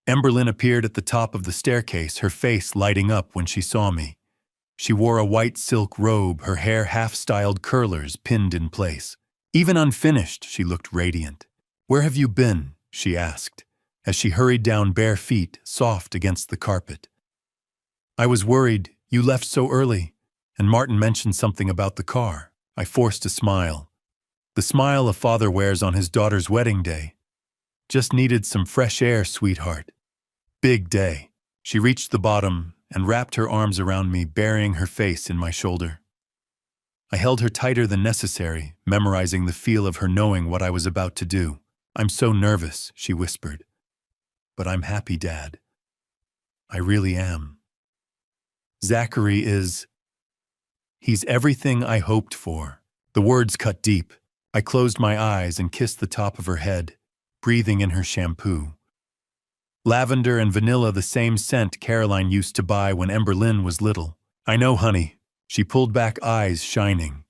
Emberlyn appeared at the top of the staircase, her face lighting up when she saw me. She wore a white silk robe, her hair half-styled curlers pinned in place. Even unfinished, she looked radiant. "Where have you been?" she asked, as she hurried down bare feet, soft against the carpet. "I was worried. You left so early." And Martin mentioned something about the car. I forced a smile. The smile a father wears on his daughter's wedding day. "Just needed some fresh air, sweetheart." Big day. She reached the bottom and wrapped her arms around me, burying her face in my shoulder. I held her tighter than necessary, memorizing the feel of her knowing what I was about to do. "I'm so nervous," she whispered. "But I'm happy, Dad. I really am. Zachary he's everything I hoped for." The words cut deep. I closed my eyes and kissed the top of her head, breathing in her shampoo. Lavender and vanilla, the same scent Caroline used to buy when Emberlyn was little. "I know, honey." She pulled back, eyes shining.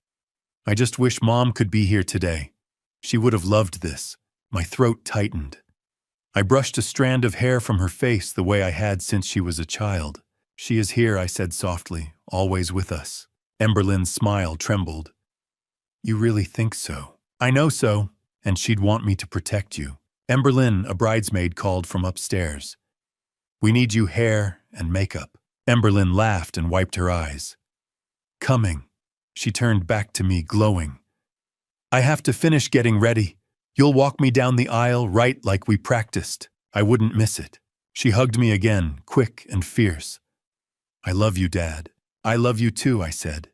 "I just wish Mom could be here today. She would have loved this." My throat tightened. I brushed a strand of hair from her face the way I had since she was a child. "She is here," I said softly, "always with us." Emberlyn's smile trembled. "You really think so?" "I know so, and she'd want me to protect you." Emberlyn, a bridesmaid, called from upstairs. "We need you hair and makeup." Emberlyn laughed and wiped her eyes. "Coming." She turned back to me, glowing. "I have to finish getting ready. You'll walk me down the aisle, right, like we practiced. I wouldn't miss it." She hugged me again, quick and fierce. "I love you, Dad." "I love you too," I said.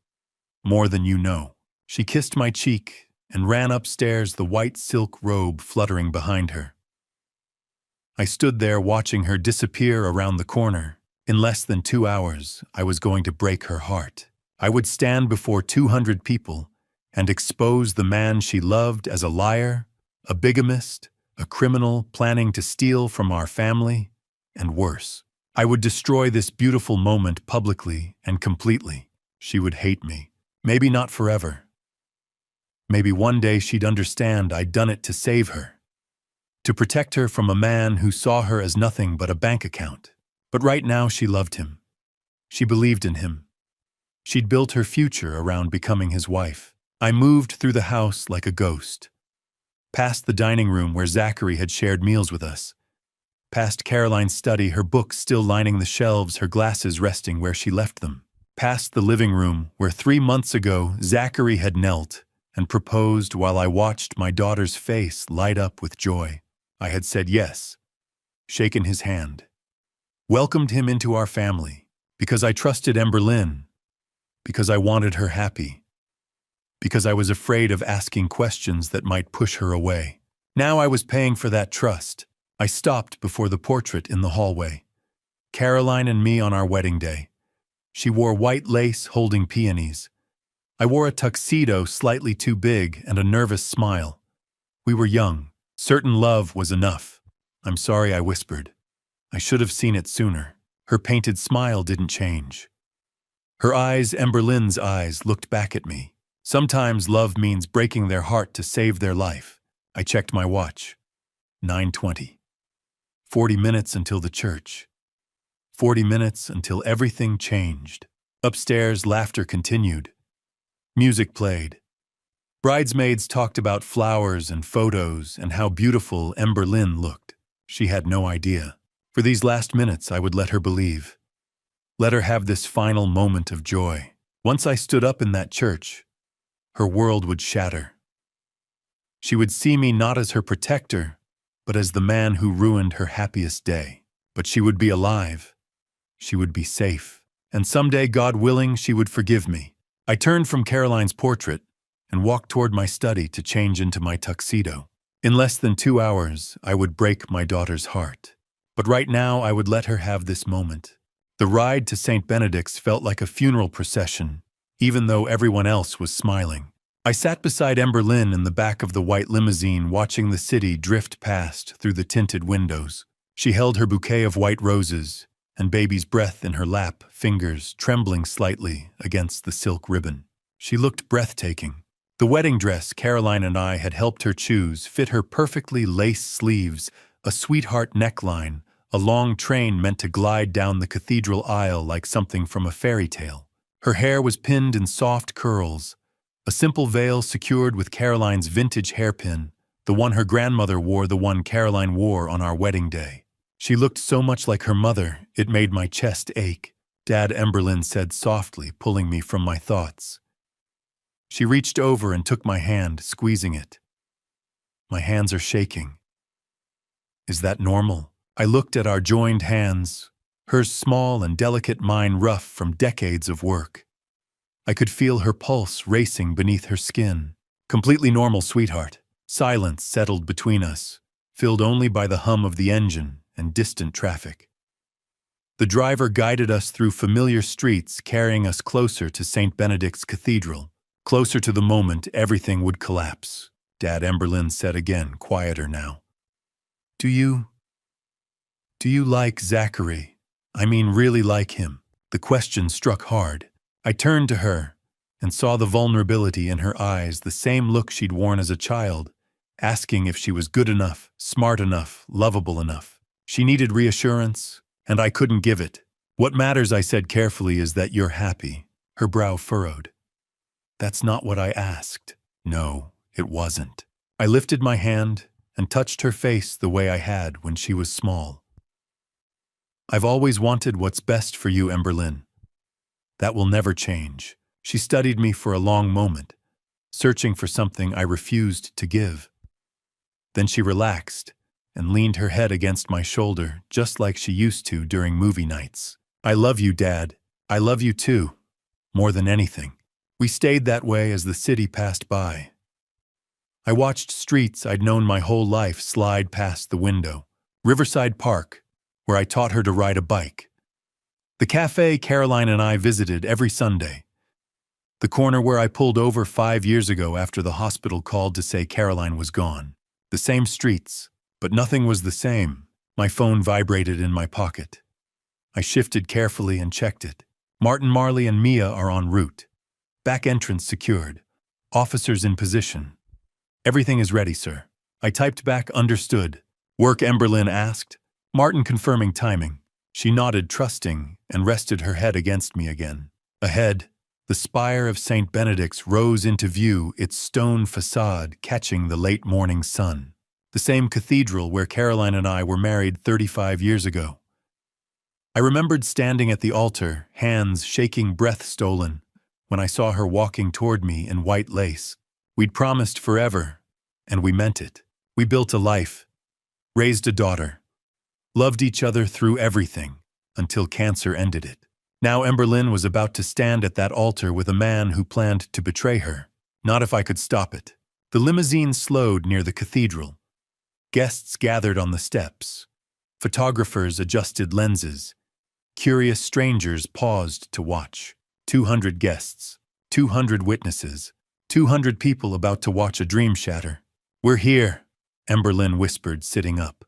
"More than you know." She kissed my cheek and ran upstairs, the white silk robe fluttering behind her. I stood there watching her disappear around the corner. In less than 2 hours, I was going to break her heart. I would stand before 200 people and expose the man she loved as a liar, a bigamist, a criminal planning to steal from our family, and worse. I would destroy this beautiful moment publicly and completely. She would hate me. Maybe not forever. Maybe one day she'd understand I'd done it to save her, to protect her from a man who saw her as nothing but a bank account. But right now she loved him. She believed in him. She'd built her future around becoming his wife. I moved through the house like a ghost. Past the dining room where Zachary had shared meals with us. Past Caroline's study, her books still lining the shelves, her glasses resting where she left them. Past the living room where 3 months ago Zachary had knelt and proposed while I watched my daughter's face light up with joy. I had said yes, shaken his hand, welcomed him into our family, because I trusted Emberlyn, because I wanted her happy, because I was afraid of asking questions that might push her away. Now I was paying for that trust. I stopped before the portrait in the hallway. Caroline and me on our wedding day. She wore white lace holding peonies. I wore a tuxedo slightly too big and a nervous smile. We were young. Certain love was enough. "I'm sorry," I whispered. "I should have seen it sooner." Her painted smile didn't change. Her eyes, Emberlyn's eyes, looked back at me. Sometimes love means breaking their heart to save their life. I checked my watch. 9:20. 40 minutes until the church. 40 minutes until everything changed. Upstairs, laughter continued. Music played. Bridesmaids talked about flowers and photos and how beautiful Emberlyn looked. She had no idea. For these last minutes, I would let her believe. Let her have this final moment of joy. Once I stood up in that church, her world would shatter. She would see me not as her protector, but as the man who ruined her happiest day. But she would be alive. She would be safe. And someday, God willing, she would forgive me. I turned from Caroline's portrait and walked toward my study to change into my tuxedo. In less than 2 hours, I would break my daughter's heart. But right now, I would let her have this moment. The ride to St. Benedict's felt like a funeral procession, even though everyone else was smiling. I sat beside Emberlyn in the back of the white limousine, watching the city drift past through the tinted windows. She held her bouquet of white roses and baby's breath in her lap, fingers trembling slightly against the silk ribbon. She looked breathtaking. The wedding dress Caroline and I had helped her choose fit her perfectly, lace sleeves, a sweetheart neckline, a long train meant to glide down the cathedral aisle like something from a fairy tale. Her hair was pinned in soft curls, a simple veil secured with Caroline's vintage hairpin, the one her grandmother wore, the one Caroline wore on our wedding day. She looked so much like her mother, it made my chest ache. Dad, Emberlyn said softly, pulling me from my thoughts. She reached over and took my hand, squeezing it. My hands are shaking. Is that normal? I looked at our joined hands, hers small and delicate, mine rough from decades of work. I could feel her pulse racing beneath her skin. Completely normal, sweetheart. Silence settled between us, filled only by the hum of the engine and distant traffic. The driver guided us through familiar streets, carrying us closer to St. Benedict's Cathedral, closer to the moment everything would collapse. Dad, Emberlyn said again, quieter now. Do you like Zachary? I mean, really like him? The question struck hard. I turned to her and saw the vulnerability in her eyes, the same look she'd worn as a child, asking if she was good enough, smart enough, lovable enough. She needed reassurance, and I couldn't give it. What matters, I said carefully, is that you're happy. Her brow furrowed. That's not what I asked. No, it wasn't. I lifted my hand and touched her face the way I had when she was small. I've always wanted what's best for you, Emberlyn. That will never change. She studied me for a long moment, searching for something I refused to give. Then she relaxed and leaned her head against my shoulder, just like she used to during movie nights. I love you, Dad. I love you too, more than anything. We stayed that way as the city passed by. I watched streets I'd known my whole life slide past the window. Riverside Park, where I taught her to ride a bike. The cafe Caroline and I visited every Sunday. The corner where I pulled over 5 years ago after the hospital called to say Caroline was gone. The same streets, but nothing was the same. My phone vibrated in my pocket. I shifted carefully and checked it. Martin, Marley, and Mia are en route. Back entrance secured. Officers in position. Everything is ready, sir. I typed back, understood. Work, Emberlyn asked. Martin confirming timing. She nodded, trusting, and rested her head against me again. Ahead, the spire of St. Benedict's rose into view, its stone facade catching the late morning sun. The same cathedral where Caroline and I were married 35 years ago. I remembered standing at the altar, hands shaking, breath stolen, when I saw her walking toward me in white lace. We'd promised forever, and we meant it. We built a life, raised a daughter, loved each other through everything, until cancer ended it. Now Emberlyn was about to stand at that altar with a man who planned to betray her. Not if I could stop it. The limousine slowed near the cathedral. Guests gathered on the steps. Photographers adjusted lenses. Curious strangers paused to watch. 200 guests, 200 witnesses, 200 people about to watch a dream shatter. We're here, Emberlyn whispered, sitting up.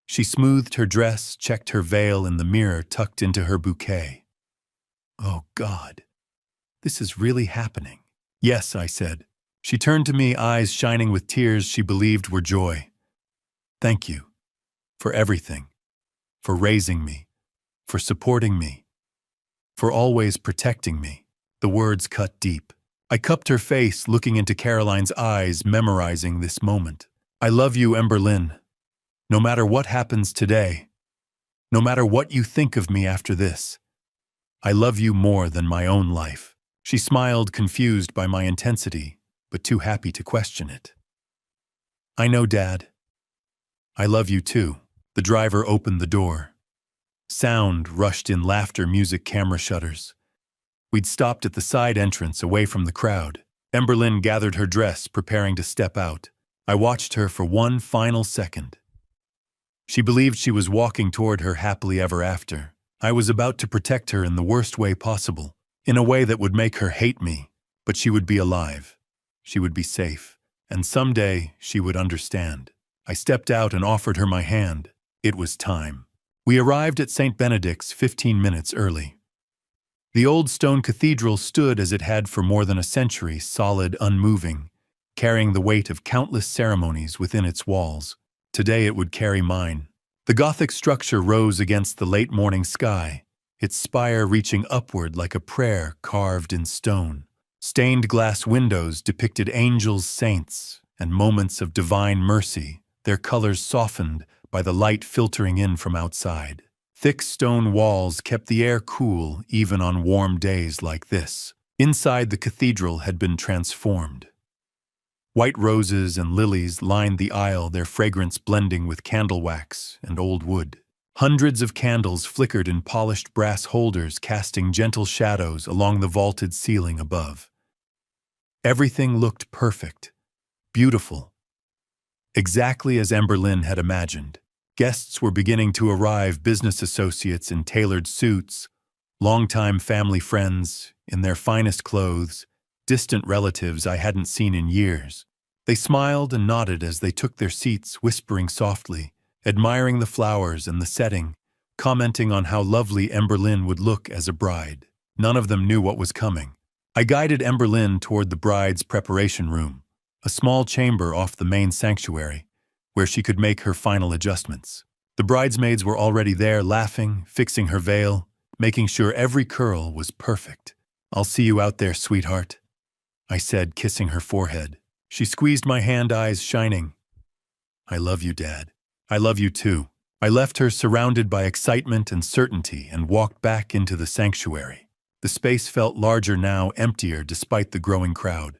She smoothed her dress, checked her veil in the mirror tucked into her bouquet. Oh, God, this is really happening. Yes, I said. She turned to me, eyes shining with tears she believed were joy. Thank you for everything, for raising me, for supporting me, for always protecting me. The words cut deep. I cupped her face, looking into Caroline's eyes, memorizing this moment. I love you, Emberlyn. No matter what happens today, no matter what you think of me after this, I love you more than my own life. She smiled, confused by my intensity, but too happy to question it. I know, Dad. I love you too. The driver opened the door. Sound rushed in, laughter, music, camera shutters. We'd stopped at the side entrance, away from the crowd. Emberlyn gathered her dress, preparing to step out. I watched her for one final second. She believed she was walking toward her happily ever after. I was about to protect her in the worst way possible, in a way that would make her hate me, but she would be alive. She would be safe, and someday she would understand. I stepped out and offered her my hand. It was time. We arrived at St. Benedict's 15 minutes early. The old stone cathedral stood as it had for more than a century, solid, unmoving, carrying the weight of countless ceremonies within its walls. Today it would carry mine. The Gothic structure rose against the late morning sky, its spire reaching upward like a prayer carved in stone. Stained glass windows depicted angels, saints, and moments of divine mercy, their colors softened by the light filtering in from outside. Thick stone walls kept the air cool even on warm days like this. Inside, the cathedral had been transformed. White roses and lilies lined the aisle, their fragrance blending with candle wax and old wood. Hundreds of candles flickered in polished brass holders, casting gentle shadows along the vaulted ceiling above. Everything looked perfect, beautiful, exactly as Emberlyn had imagined. Guests were beginning to arrive, business associates in tailored suits, longtime family friends in their finest clothes, distant relatives I hadn't seen in years. They smiled and nodded as they took their seats, whispering softly, admiring the flowers and the setting, commenting on how lovely Emberlyn would look as a bride. None of them knew what was coming. I guided Emberlyn toward the bride's preparation room, a small chamber off the main sanctuary, where she could make her final adjustments. The bridesmaids were already there, laughing, fixing her veil, making sure every curl was perfect. "I'll see you out there, sweetheart," I said, kissing her forehead. She squeezed my hand, eyes shining. "I love you, Dad. I love you too." I left her surrounded by excitement and certainty and walked back into the sanctuary. The space felt larger now, emptier despite the growing crowd.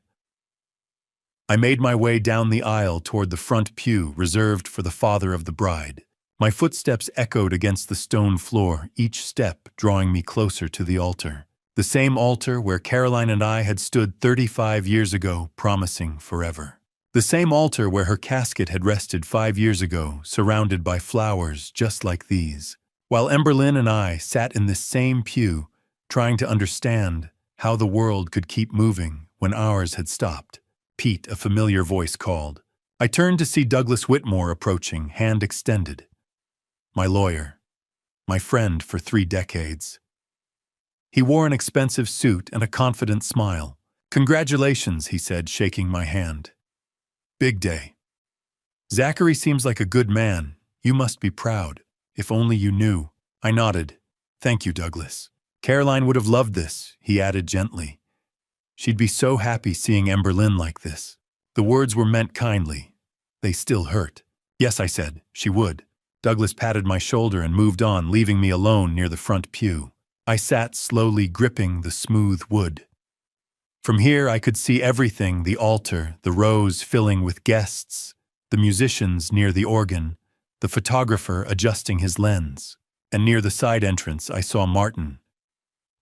I made my way down the aisle toward the front pew reserved for the father of the bride. My footsteps echoed against the stone floor, each step drawing me closer to the altar. The same altar where Caroline and I had stood 35 years ago, promising forever. The same altar where her casket had rested 5 years ago, surrounded by flowers just like these. While Emberlyn and I sat in this same pew, trying to understand how the world could keep moving when ours had stopped. "Pete," a familiar voice called. I turned to see Douglas Whitmore approaching, hand extended. My lawyer. My friend for 3 decades. He wore an expensive suit and a confident smile. "Congratulations," he said, shaking my hand. "Big day. Zachary seems like a good man. You must be proud. If only you knew." I nodded. "Thank you, Douglas. Caroline would have loved this," he added gently. "She'd be so happy seeing Emberlyn like this." The words were meant kindly. They still hurt. "Yes," I said, "she would." Douglas patted my shoulder and moved on, leaving me alone near the front pew. I sat slowly, gripping the smooth wood. From here I could see everything: the altar, the rows filling with guests, the musicians near the organ, the photographer adjusting his lens. And near the side entrance I saw Martin,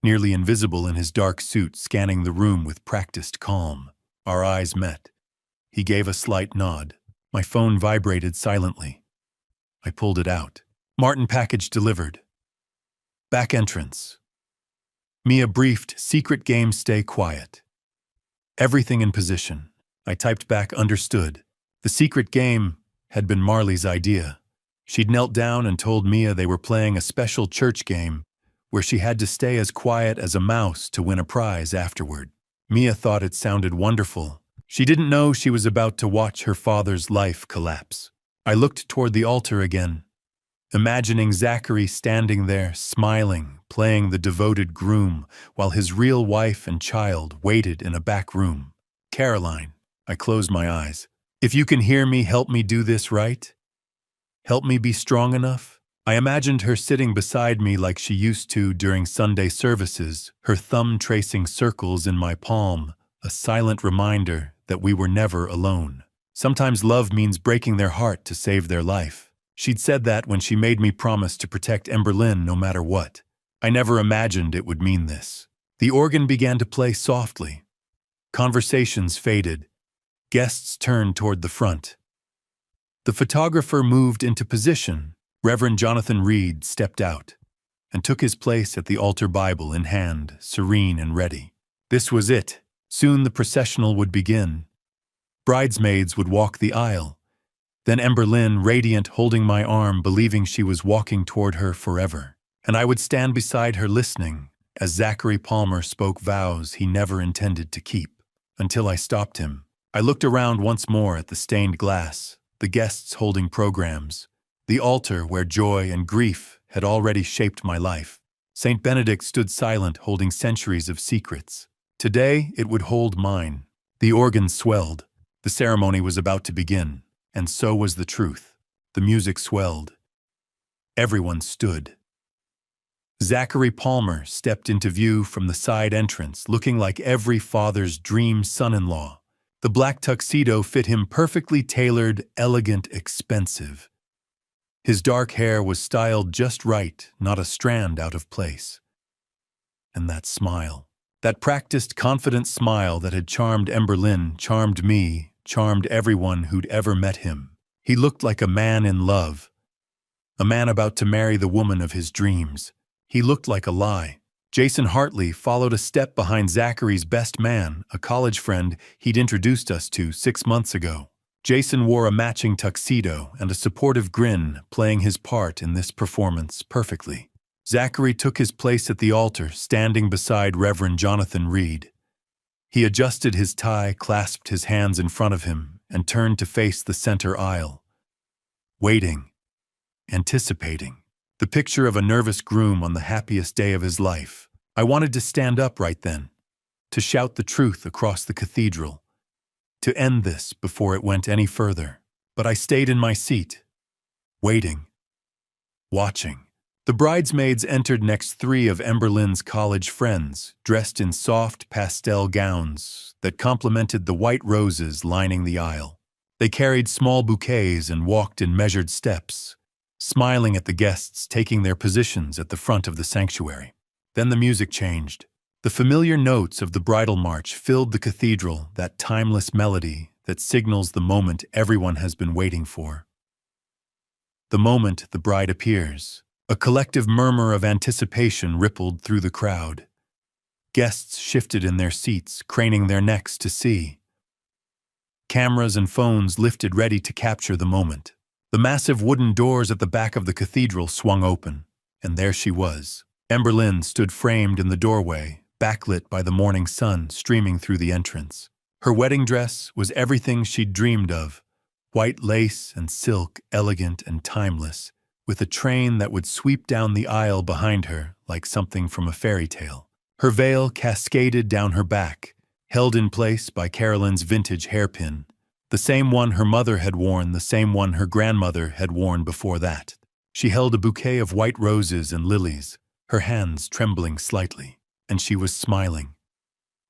nearly invisible in his dark suit, scanning the room with practiced calm. Our eyes met. He gave a slight nod. My phone vibrated silently. I pulled it out. "Martin, package delivered." Back entrance. Mia briefed, "Secret game, stay quiet." "Everything in position." I typed back, "Understood." The secret game had been Marley's idea. She'd knelt down and told Mia they were playing a special church game where she had to stay as quiet as a mouse to win a prize afterward. Mia thought it sounded wonderful. She didn't know she was about to watch her father's life collapse. I looked toward the altar again, imagining Zachary standing there, smiling, playing the devoted groom, while his real wife and child waited in a back room. "Caroline," I closed my eyes. "If you can hear me, help me do this right. Help me be strong enough." I imagined her sitting beside me like she used to during Sunday services, her thumb tracing circles in my palm, a silent reminder that we were never alone. Sometimes love means breaking their heart to save their life. She'd said that when she made me promise to protect Emberlyn no matter what. I never imagined it would mean this. The organ began to play softly. Conversations faded. Guests turned toward the front. The photographer moved into position. Reverend Jonathan Reed stepped out and took his place at the altar, Bible in hand, serene and ready. This was it. Soon the processional would begin. Bridesmaids would walk the aisle. Then Emberlyn, radiant, holding my arm, believing she was walking toward her forever. And I would stand beside her listening as Zachary Palmer spoke vows he never intended to keep. Until I stopped him. I looked around once more at the stained glass, the guests holding programs, the altar where joy and grief had already shaped my life. Saint Benedict stood silent, holding centuries of secrets. Today it would hold mine. The organ swelled. The ceremony was about to begin, and so was the truth. The music swelled. Everyone stood. Zachary Palmer stepped into view from the side entrance, looking like every father's dream son-in-law. The black tuxedo fit him perfectly tailored, elegant, expensive. His dark hair was styled just right, not a strand out of place. And that smile, that practiced, confident smile that had charmed Emberlyn, charmed me, charmed everyone who'd ever met him. He looked like a man in love, a man about to marry the woman of his dreams. He looked like a lie. Jason Hartley followed a step behind Zachary's best man, a college friend he'd introduced us to 6 months ago. Jason wore a matching tuxedo and a supportive grin, playing his part in this performance perfectly. Zachary took his place at the altar, standing beside Reverend Jonathan Reed. He adjusted his tie, clasped his hands in front of him, and turned to face the center aisle. Waiting, anticipating. The picture of a nervous groom on the happiest day of his life. I wanted to stand up right then, to shout the truth across the cathedral, to end this before it went any further. But I stayed in my seat, waiting, watching. The bridesmaids entered next, 3 of Emberlyn's college friends, dressed in soft pastel gowns that complemented the white roses lining the aisle. They carried small bouquets and walked in measured steps, smiling at the guests taking their positions at the front of the sanctuary. Then the music changed. The familiar notes of the bridal march filled the cathedral, that timeless melody that signals the moment everyone has been waiting for. The moment the bride appears, a collective murmur of anticipation rippled through the crowd. Guests shifted in their seats, craning their necks to see. Cameras and phones lifted, ready to capture the moment. The massive wooden doors at the back of the cathedral swung open, and there she was. Emberlyn stood framed in the doorway, backlit by the morning sun streaming through the entrance. Her wedding dress was everything she'd dreamed of, white lace and silk, elegant and timeless, with a train that would sweep down the aisle behind her like something from a fairy tale. Her veil cascaded down her back, held in place by Carolyn's vintage hairpin. The same one her mother had worn, the same one her grandmother had worn before that. She held a bouquet of white roses and lilies, her hands trembling slightly, and she was smiling,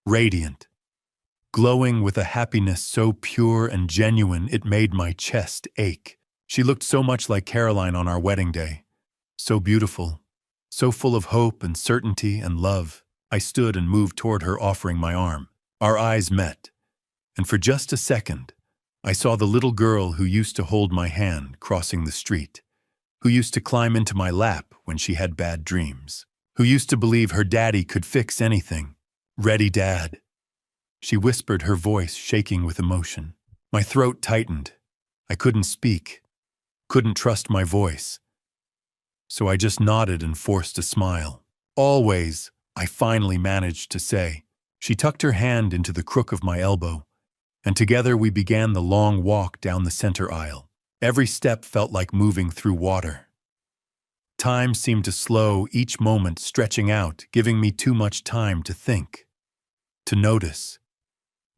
radiant, glowing with a happiness so pure and genuine it made my chest ache. She looked so much like Caroline on our wedding day, so beautiful, so full of hope and certainty and love. I stood and moved toward her, offering my arm. Our eyes met, and for just a second, I saw the little girl who used to hold my hand crossing the street, who used to climb into my lap when she had bad dreams, who used to believe her daddy could fix anything. "Ready, Dad?" She whispered, her voice shaking with emotion. My throat tightened. I couldn't speak, couldn't trust my voice. So I just nodded and forced a smile. "Always," I finally managed to say. She tucked her hand into the crook of my elbow, and together we began the long walk down the center aisle. Every step felt like moving through water. Time seemed to slow, each moment stretching out, giving me too much time to think, to notice,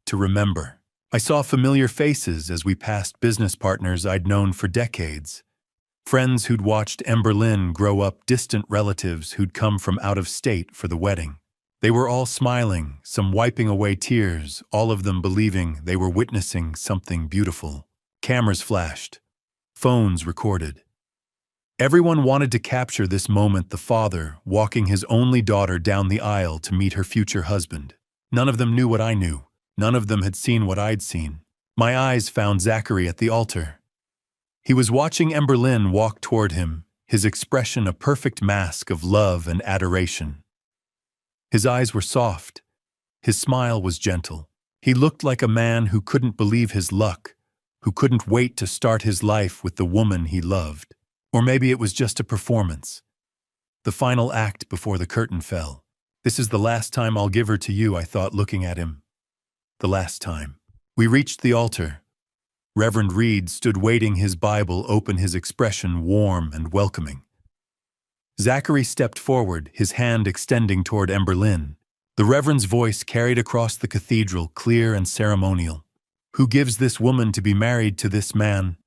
to remember. I saw familiar faces as we passed, business partners I'd known for decades, friends who'd watched Emberlyn grow up, distant relatives who'd come from out of state for the wedding. They were all smiling, some wiping away tears, all of them believing they were witnessing something beautiful. Cameras flashed. Phones recorded. Everyone wanted to capture this moment, the father walking his only daughter down the aisle to meet her future husband. None of them knew what I knew. None of them had seen what I'd seen. My eyes found Zachary at the altar. He was watching Emberlyn walk toward him, his expression a perfect mask of love and adoration. His eyes were soft. His smile was gentle. He looked like a man who couldn't believe his luck, who couldn't wait to start his life with the woman he loved. Or maybe it was just a performance. The final act before the curtain fell. This is the last time I'll give her to you, I thought, looking at him. The last time. We reached the altar. Reverend Reed stood waiting, his Bible open, his expression warm and welcoming. Zachary stepped forward, his hand extending toward Emberlyn. The Reverend's voice carried across the cathedral, clear and ceremonial. Who gives this woman to be married to this man?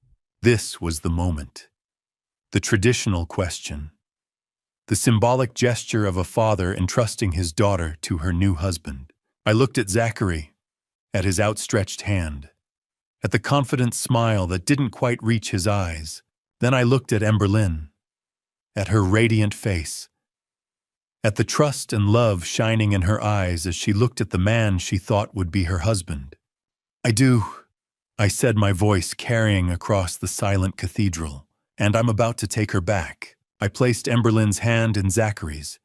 This was the moment. The traditional question. The symbolic gesture of a father entrusting his daughter to her new husband. I looked at Zachary, at his outstretched hand, at the confident smile that didn't quite reach his eyes. Then I looked at Emberlyn, at her radiant face, at the trust and love shining in her eyes as she looked at the man she thought would be her husband. I do, I said, my voice carrying across the silent cathedral, and I'm about to take her back. I placed Emberlyn's hand in Zachary's.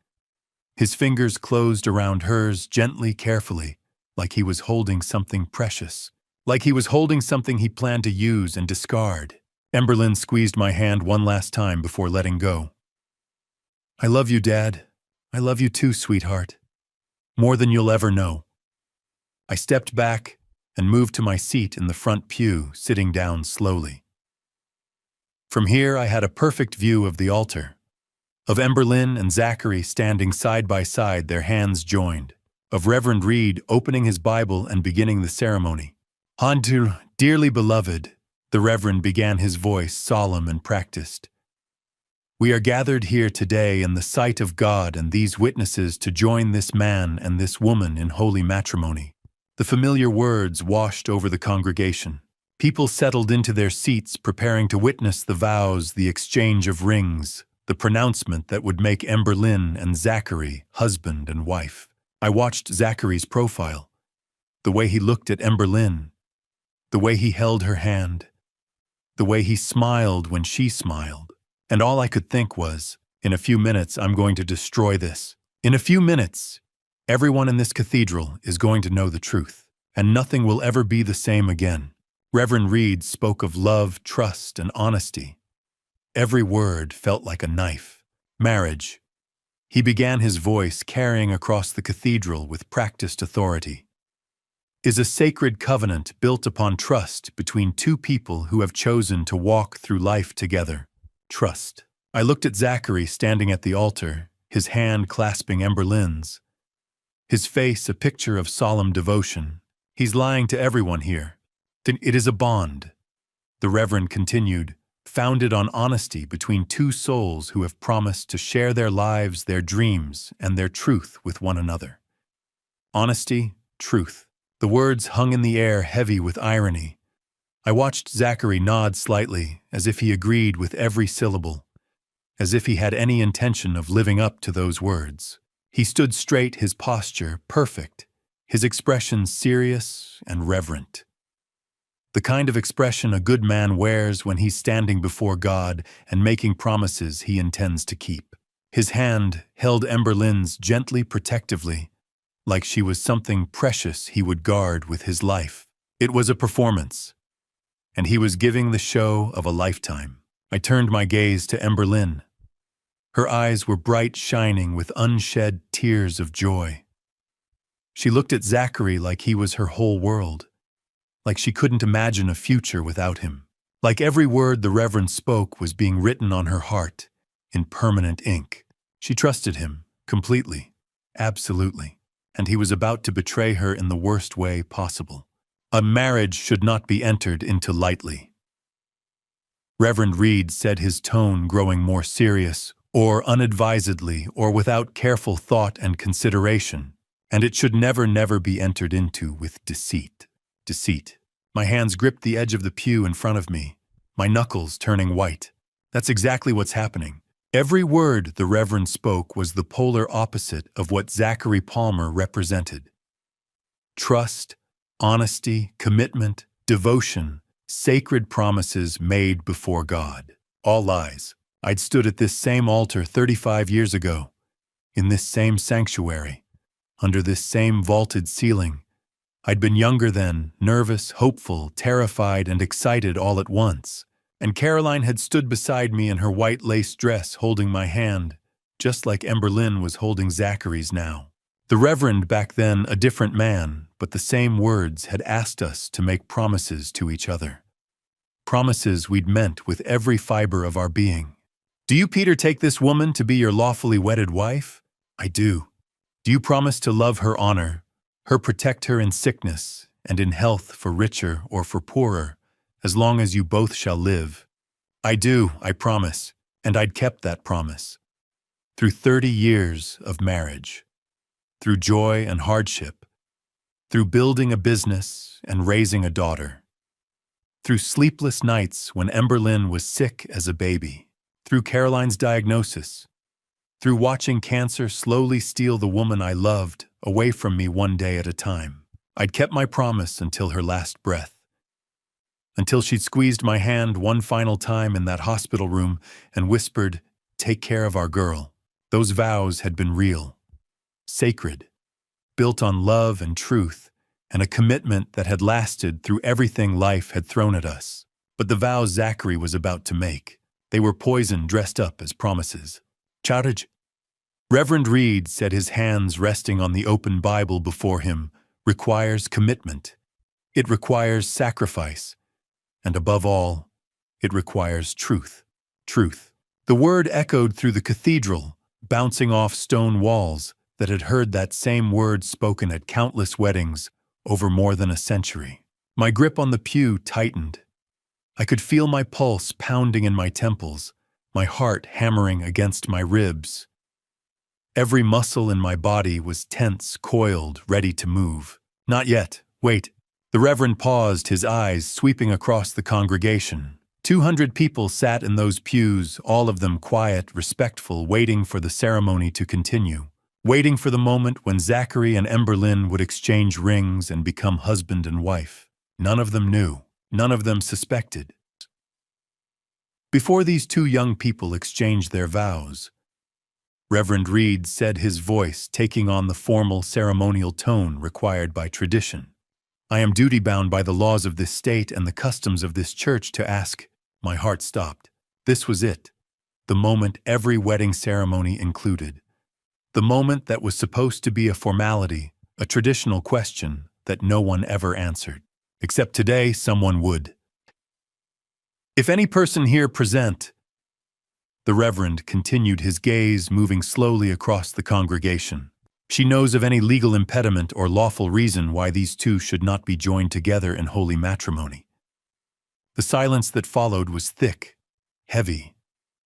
His fingers closed around hers gently, carefully, like he was holding something precious, like he was holding something he planned to use and discard. Emberlyn squeezed my hand one last time before letting go. I love you, Dad. I love you too, sweetheart. More than you'll ever know. I stepped back and moved to my seat in the front pew, sitting down slowly. From here, I had a perfect view of the altar, of Emberlyn and Zachary standing side by side, their hands joined, of Reverend Reed opening his Bible and beginning the ceremony. "Hantu, dearly beloved," the Reverend began, his voice solemn and practiced. "We are gathered here today in the sight of God and these witnesses to join this man and this woman in holy matrimony." The familiar words washed over the congregation. People settled into their seats, preparing to witness the vows, the exchange of rings, the pronouncement that would make Emberlyn and Zachary husband and wife. I watched Zachary's profile, the way he looked at Emberlyn, the way he held her hand, the way he smiled when she smiled. And all I could think was, in a few minutes, I'm going to destroy this. In a few minutes, everyone in this cathedral is going to know the truth, and nothing will ever be the same again. Reverend Reed spoke of love, trust, and honesty. Every word felt like a knife. Marriage. He began, his voice carrying across the cathedral with practiced authority, is a sacred covenant built upon trust between two people who have chosen to walk through life together. Trust. I looked at Zachary standing at the altar, his hand clasping Emberlyn's, his face a picture of solemn devotion. He's lying to everyone here. It is a bond, the Reverend continued, founded on honesty between two souls who have promised to share their lives, their dreams, and their truth with one another. Honesty, truth. The words hung in the air, heavy with irony. I watched Zachary nod slightly, as if he agreed with every syllable, as if he had any intention of living up to those words. He stood straight, his posture perfect, his expression serious and reverent. The kind of expression a good man wears when he's standing before God and making promises he intends to keep. His hand held Emberlyn's gently, protectively, like she was something precious he would guard with his life. It was a performance, and he was giving the show of a lifetime. I turned my gaze to Emberlyn. Her eyes were bright, shining with unshed tears of joy. She looked at Zachary like he was her whole world, like she couldn't imagine a future without him. Like every word the Reverend spoke was being written on her heart in permanent ink. She trusted him completely, absolutely, and he was about to betray her in the worst way possible. A marriage should not be entered into lightly. Reverend Reed said, his tone growing more serious, or unadvisedly, or without careful thought and consideration, and it should never be entered into with deceit. Deceit. My hands gripped the edge of the pew in front of me, my knuckles turning white. That's exactly what's happening. Every word the Reverend spoke was the polar opposite of what Zachary Palmer represented. Trust, honesty, commitment, devotion, sacred promises made before God. All lies. I'd stood at this same altar 35 years ago, in this same sanctuary, under this same vaulted ceiling. I'd been younger then, nervous, hopeful, terrified, and excited all at once. And Caroline had stood beside me in her white lace dress holding my hand, just like Emberlyn was holding Zachary's now. The Reverend back then, a different man, but the same words had asked us to make promises to each other. Promises we'd meant with every fiber of our being. Do you, Peter, take this woman to be your lawfully wedded wife? I do. Do you promise to love her, honor her, protect her in sickness and in health, for richer or for poorer, as long as you both shall live? I do, I promise, and I'd kept that promise. Through 30 years of marriage, through joy and hardship, through building a business and raising a daughter, through sleepless nights when Emberlyn was sick as a baby, through Caroline's diagnosis, through watching cancer slowly steal the woman I loved away from me one day at a time. I'd kept my promise until her last breath, until she'd squeezed my hand one final time in that hospital room and whispered, "Take care of our girl." Those vows had been real, sacred, built on love and truth, and a commitment that had lasted through everything life had thrown at us. But the vows Zachary was about to make, they were poison dressed up as promises. Charge. Reverend Reed said, his hands resting on the open Bible before him, requires commitment. It requires sacrifice. And above all, it requires truth. Truth. The word echoed through the cathedral, bouncing off stone walls that had heard that same word spoken at countless weddings over more than a century. My grip on the pew tightened. I could feel my pulse pounding in my temples, my heart hammering against my ribs. Every muscle in my body was tense, coiled, ready to move. Not yet. Wait. The Reverend paused, his eyes sweeping across the congregation. 200 people sat in those pews, all of them quiet, respectful, waiting for the ceremony to continue. Waiting for the moment when Zachary and Emberlyn would exchange rings and become husband and wife. None of them knew. None of them suspected. Before these two young people exchanged their vows, Reverend Reed said, his voice taking on the formal ceremonial tone required by tradition, "I am duty-bound by the laws of this state and the customs of this church to ask." My heart stopped. This was it. The moment every wedding ceremony included. The moment that was supposed to be a formality, a traditional question that no one ever answered. Except today, someone would. "If any person here present," the Reverend continued, his gaze moving slowly across the congregation, "she knows of any legal impediment or lawful reason why these two should not be joined together in holy matrimony." The silence that followed was thick, heavy,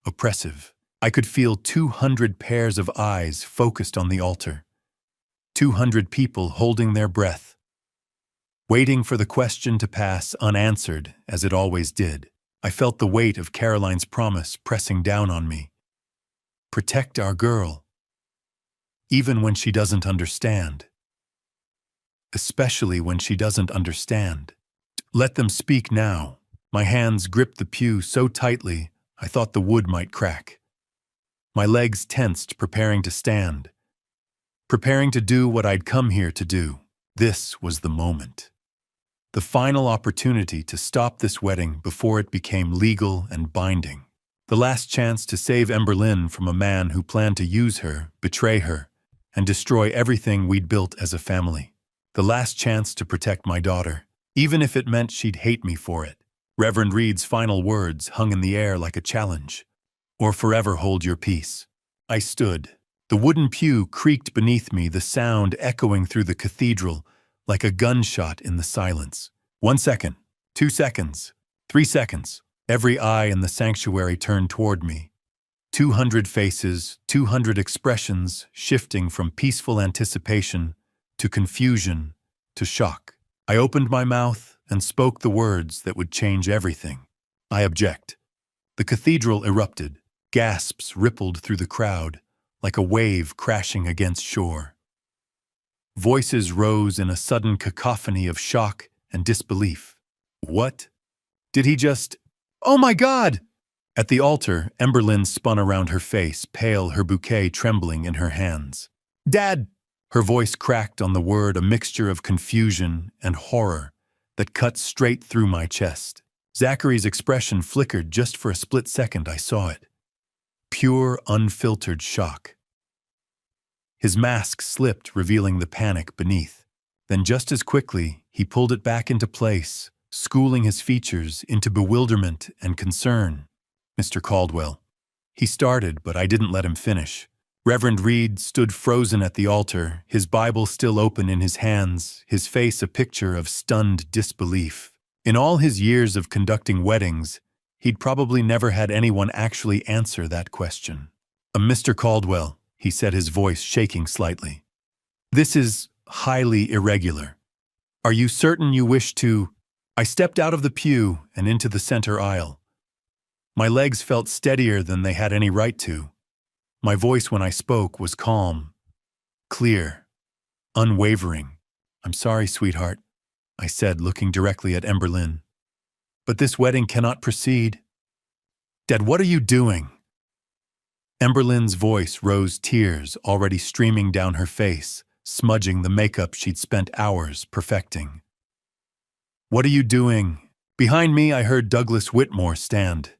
oppressive. I could feel 200 pairs of eyes focused on the altar. 200 people holding their breath, waiting for the question to pass unanswered, as it always did. I felt the weight of Caroline's promise pressing down on me. Protect our girl, even when she doesn't understand. Especially when she doesn't understand. Let them speak now. My hands gripped the pew so tightly I thought the wood might crack. My legs tensed, preparing to stand, preparing to do what I'd come here to do. This was the moment. The final opportunity to stop this wedding before it became legal and binding. The last chance to save Emberlyn from a man who planned to use her, betray her, and destroy everything we'd built as a family. The last chance to protect my daughter, even if it meant she'd hate me for it. Reverend Reed's final words hung in the air like a challenge. "Or forever hold your peace." I stood. The wooden pew creaked beneath me, the sound echoing through the cathedral like a gunshot in the silence. 1 second, 2 seconds, 3 seconds. Every eye in the sanctuary turned toward me. 200 faces, 200 expressions shifting from peaceful anticipation to confusion to shock. I opened my mouth and spoke the words that would change everything. "I object." The cathedral erupted. Gasps rippled through the crowd, like a wave crashing against shore. Voices rose in a sudden cacophony of shock and disbelief. What? Did he just— Oh my God! At the altar, Emberlyn spun around her face, pale, her bouquet trembling in her hands. Dad! Her voice cracked on the word, a mixture of confusion and horror that cut straight through my chest. Zachary's expression flickered just for a split second. I saw it. Pure, unfiltered shock. His mask slipped, revealing the panic beneath. Then just as quickly, he pulled it back into place, schooling his features into bewilderment and concern. Mr. Caldwell. He started, but I didn't let him finish. Reverend Reed stood frozen at the altar, his Bible still open in his hands, his face a picture of stunned disbelief. In all his years of conducting weddings, he'd probably never had anyone actually answer that question. Mr. Caldwell, he said, his voice shaking slightly. This is highly irregular. Are you certain you wish to— I stepped out of the pew and into the center aisle. My legs felt steadier than they had any right to. My voice when I spoke was calm, clear, unwavering. I'm sorry, sweetheart, I said, looking directly at Emberlyn. But this wedding cannot proceed. Dad, what are you doing? Emberlyn's voice rose, tears already streaming down her face, smudging the makeup she'd spent hours perfecting. What are you doing? Behind me, I heard Douglas Whitmore stand.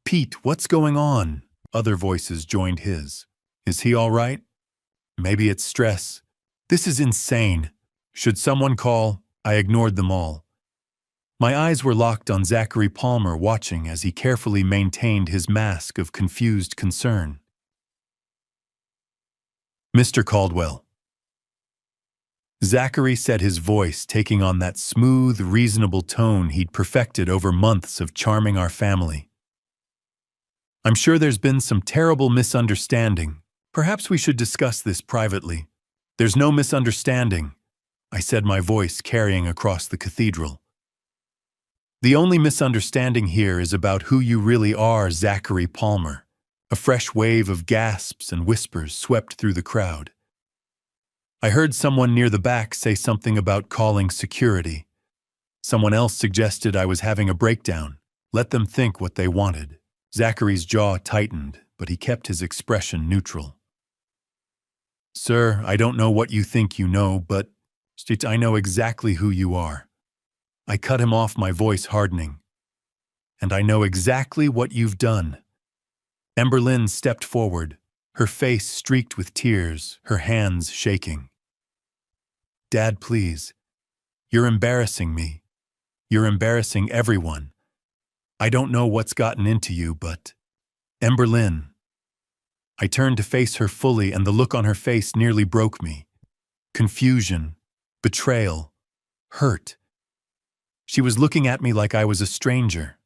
Pete, what's going on? Other voices joined his. Is he all right? Maybe it's stress. This is insane. Should someone call? I ignored them all. My eyes were locked on Zachary Palmer, watching as he carefully maintained his mask of confused concern. Mr. Caldwell. Zachary said, his voice taking on that smooth, reasonable tone he'd perfected over months of charming our family. I'm sure there's been some terrible misunderstanding. Perhaps we should discuss this privately. There's no misunderstanding, I said, my voice carrying across the cathedral. The only misunderstanding here is about who you really are, Zachary Palmer. A fresh wave of gasps and whispers swept through the crowd. I heard someone near the back say something about calling security. Someone else suggested I was having a breakdown. Let them think what they wanted. Zachary's jaw tightened, but he kept his expression neutral. Sir, I don't know what you think you know, but I know exactly who you are. I cut him off, my voice hardening. And I know exactly what you've done. Emberlyn stepped forward, her face streaked with tears, her hands shaking. Dad, please. You're embarrassing me. You're embarrassing everyone. I don't know what's gotten into you, but— Emberlyn. I turned to face her fully, and the look on her face nearly broke me. Confusion, betrayal, hurt. She was looking at me like I was a stranger,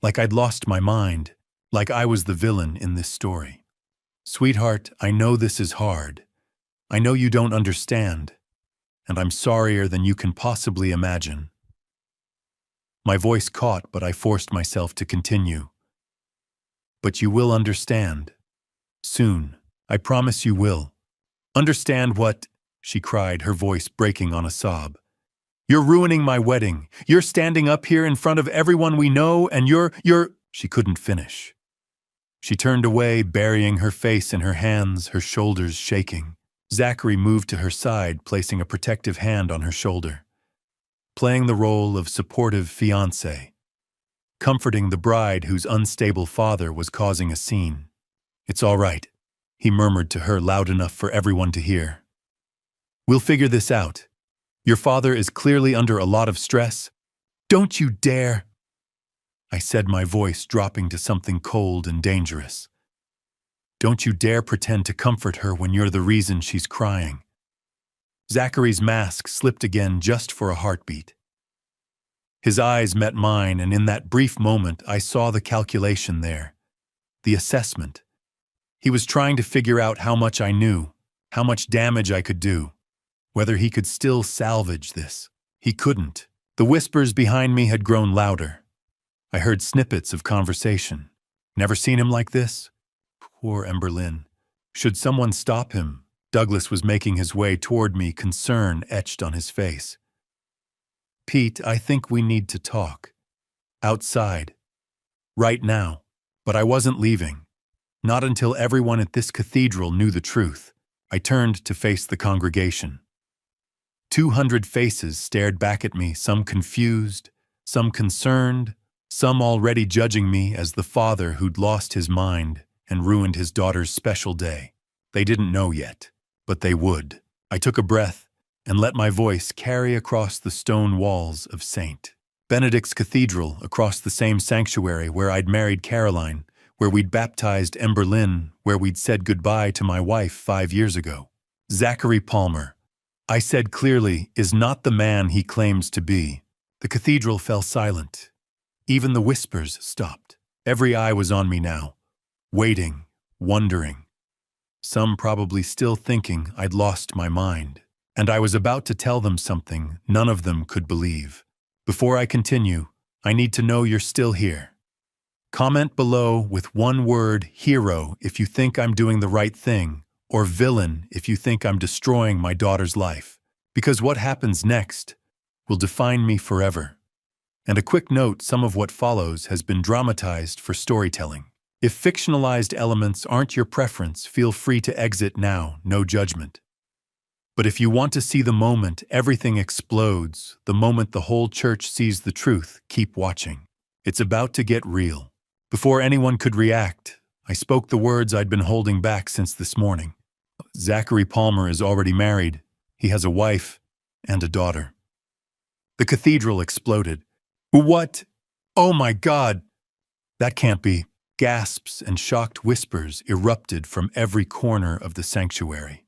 like I'd lost my mind, like I was the villain in this story. Sweetheart, I know this is hard. I know you don't understand, and I'm sorrier than you can possibly imagine. My voice caught, but I forced myself to continue. But you will understand. Soon. I promise you will. Understand what? She cried, her voice breaking on a sob. You're ruining my wedding. You're standing up here in front of everyone we know, and you're— She couldn't finish. She turned away, burying her face in her hands, her shoulders shaking. Zachary moved to her side, placing a protective hand on her shoulder. Playing the role of supportive fiancé, comforting the bride whose unstable father was causing a scene. It's all right, he murmured to her loud enough for everyone to hear. We'll figure this out. Your father is clearly under a lot of stress. Don't you dare, I said, my voice dropping to something cold and dangerous. Don't you dare pretend to comfort her when you're the reason she's crying. Zachary's mask slipped again just for a heartbeat. His eyes met mine, and in that brief moment I saw the calculation there, the assessment. He was trying to figure out how much I knew, how much damage I could do, whether he could still salvage this. He couldn't. The whispers behind me had grown louder. I heard snippets of conversation. Never seen him like this? Poor Emberlyn. Should someone stop him? Douglas was making his way toward me, concern etched on his face. "Pete, I think we need to talk. Outside. Right now." But I wasn't leaving. Not until everyone at this cathedral knew the truth. I turned to face the congregation. 200 faces stared back at me, some confused, some concerned, some already judging me as the father who'd lost his mind and ruined his daughter's special day. They didn't know yet, but they would. I took a breath and let my voice carry across the stone walls of St. Benedict's Cathedral, across the same sanctuary where I'd married Caroline, where we'd baptized Ember Lynn, where we'd said goodbye to my wife 5 years ago. "Zachary Palmer," I said clearly, "is not the man he claims to be." The cathedral fell silent. Even the whispers stopped. Every eye was on me now, waiting, wondering. Some probably still thinking I'd lost my mind. And I was about to tell them something none of them could believe. Before I continue, I need to know you're still here. Comment below with one word, hero, if you think I'm doing the right thing, or villain if you think I'm destroying my daughter's life. Because what happens next will define me forever. And a quick note, some of what follows has been dramatized for storytelling. If fictionalized elements aren't your preference, feel free to exit now, no judgment. But if you want to see the moment everything explodes, the moment the whole church sees the truth, keep watching. It's about to get real. Before anyone could react, I spoke the words I'd been holding back since this morning. Zachary Palmer is already married. He has a wife and a daughter. The cathedral exploded. "What? Oh my God! That can't be." Gasps and shocked whispers erupted from every corner of the sanctuary.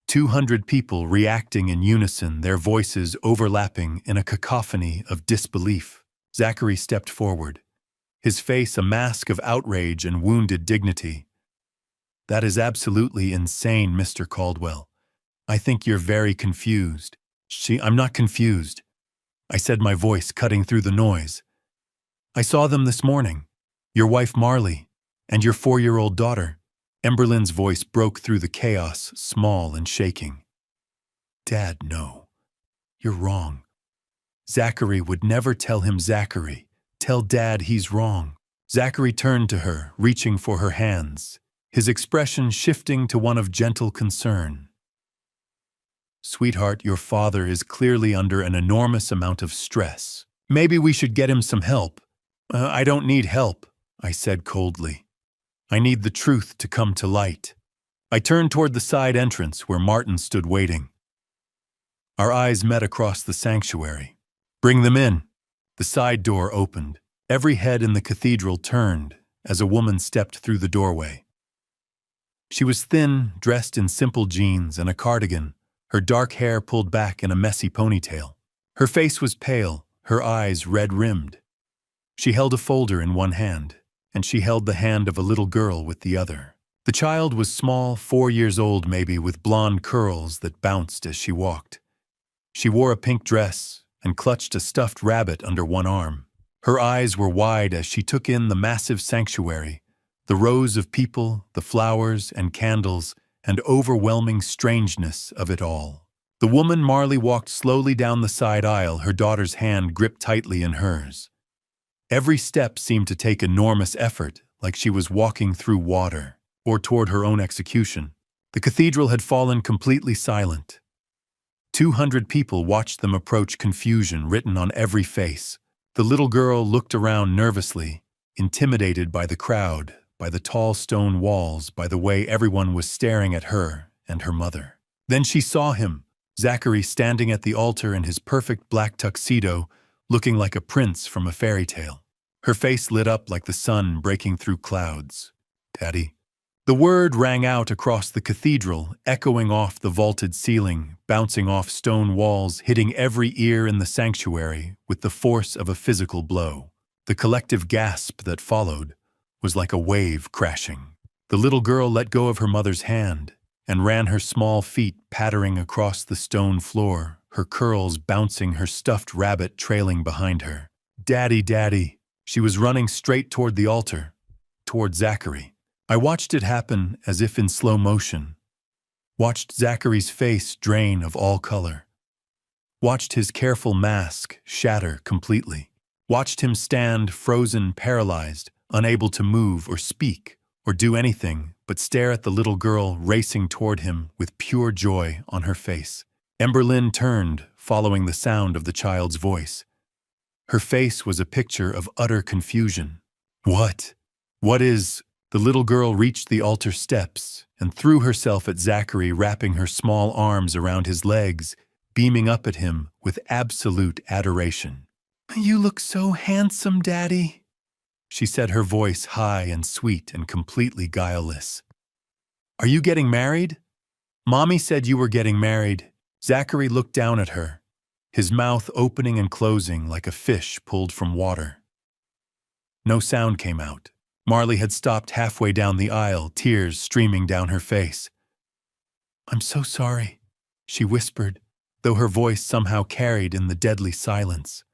200 people reacting in unison, their voices overlapping in a cacophony of disbelief. Zachary stepped forward, his face a mask of outrage and wounded dignity. "That is absolutely insane, Mr. Caldwell. I think you're very confused." "I'm not confused," I said, my voice cutting through the noise. "I saw them this morning. Your wife Marley and your 4-year-old daughter." Emberlin's voice broke through the chaos, small and shaking. "Dad, no. You're wrong. Zachary would never tell him Zachary. Tell Dad he's wrong." Zachary turned to her, reaching for her hands, his expression shifting to one of gentle concern. "Sweetheart, your father is clearly under an enormous amount of stress. Maybe we should get him some help." "I don't need help," I said coldly. "I need the truth to come to light." I turned toward the side entrance where Martin stood waiting. Our eyes met across the sanctuary. "Bring them in." The side door opened. Every head in the cathedral turned as a woman stepped through the doorway. She was thin, dressed in simple jeans and a cardigan, her dark hair pulled back in a messy ponytail. Her face was pale, her eyes red-rimmed. She held a folder in one hand, and she held the hand of a little girl with the other. The child was small, 4 years old maybe, with blonde curls that bounced as she walked. She wore a pink dress and clutched a stuffed rabbit under one arm. Her eyes were wide as she took in the massive sanctuary, the rows of people, the flowers and candles, and overwhelming strangeness of it all. The woman Marley walked slowly down the side aisle, her daughter's hand gripped tightly in hers. Every step seemed to take enormous effort, like she was walking through water, or toward her own execution. The cathedral had fallen completely silent. 200 people watched them approach, confusion written on every face. The little girl looked around nervously, intimidated by the crowd, by the tall stone walls, by the way everyone was staring at her and her mother. Then she saw him, Zachary, standing at the altar in his perfect black tuxedo, looking like a prince from a fairy tale. Her face lit up like the sun breaking through clouds. "Daddy." The word rang out across the cathedral, echoing off the vaulted ceiling, bouncing off stone walls, hitting every ear in the sanctuary with the force of a physical blow. The collective gasp that followed was like a wave crashing. The little girl let go of her mother's hand and ran her small feet pattering across the stone floor, her curls bouncing, her stuffed rabbit trailing behind her. "Daddy, Daddy." She was running straight toward the altar, toward Zachary. I watched it happen as if in slow motion. Watched Zachary's face drain of all color. Watched his careful mask shatter completely. Watched him stand frozen, paralyzed, unable to move or speak or do anything but stare at the little girl racing toward him with pure joy on her face. Emberlyn turned, following the sound of the child's voice. Her face was a picture of utter confusion. What? What is? The little girl reached the altar steps and threw herself at Zachary, wrapping her small arms around his legs, beaming up at him with absolute adoration. "You look so handsome, Daddy," she said, her voice high and sweet and completely guileless. "Are you getting married? Mommy said you were getting married." Zachary looked down at her, his mouth opening and closing like a fish pulled from water. No sound came out. Marley had stopped halfway down the aisle, tears streaming down her face. "I'm so sorry," she whispered, though her voice somehow carried in the deadly silence.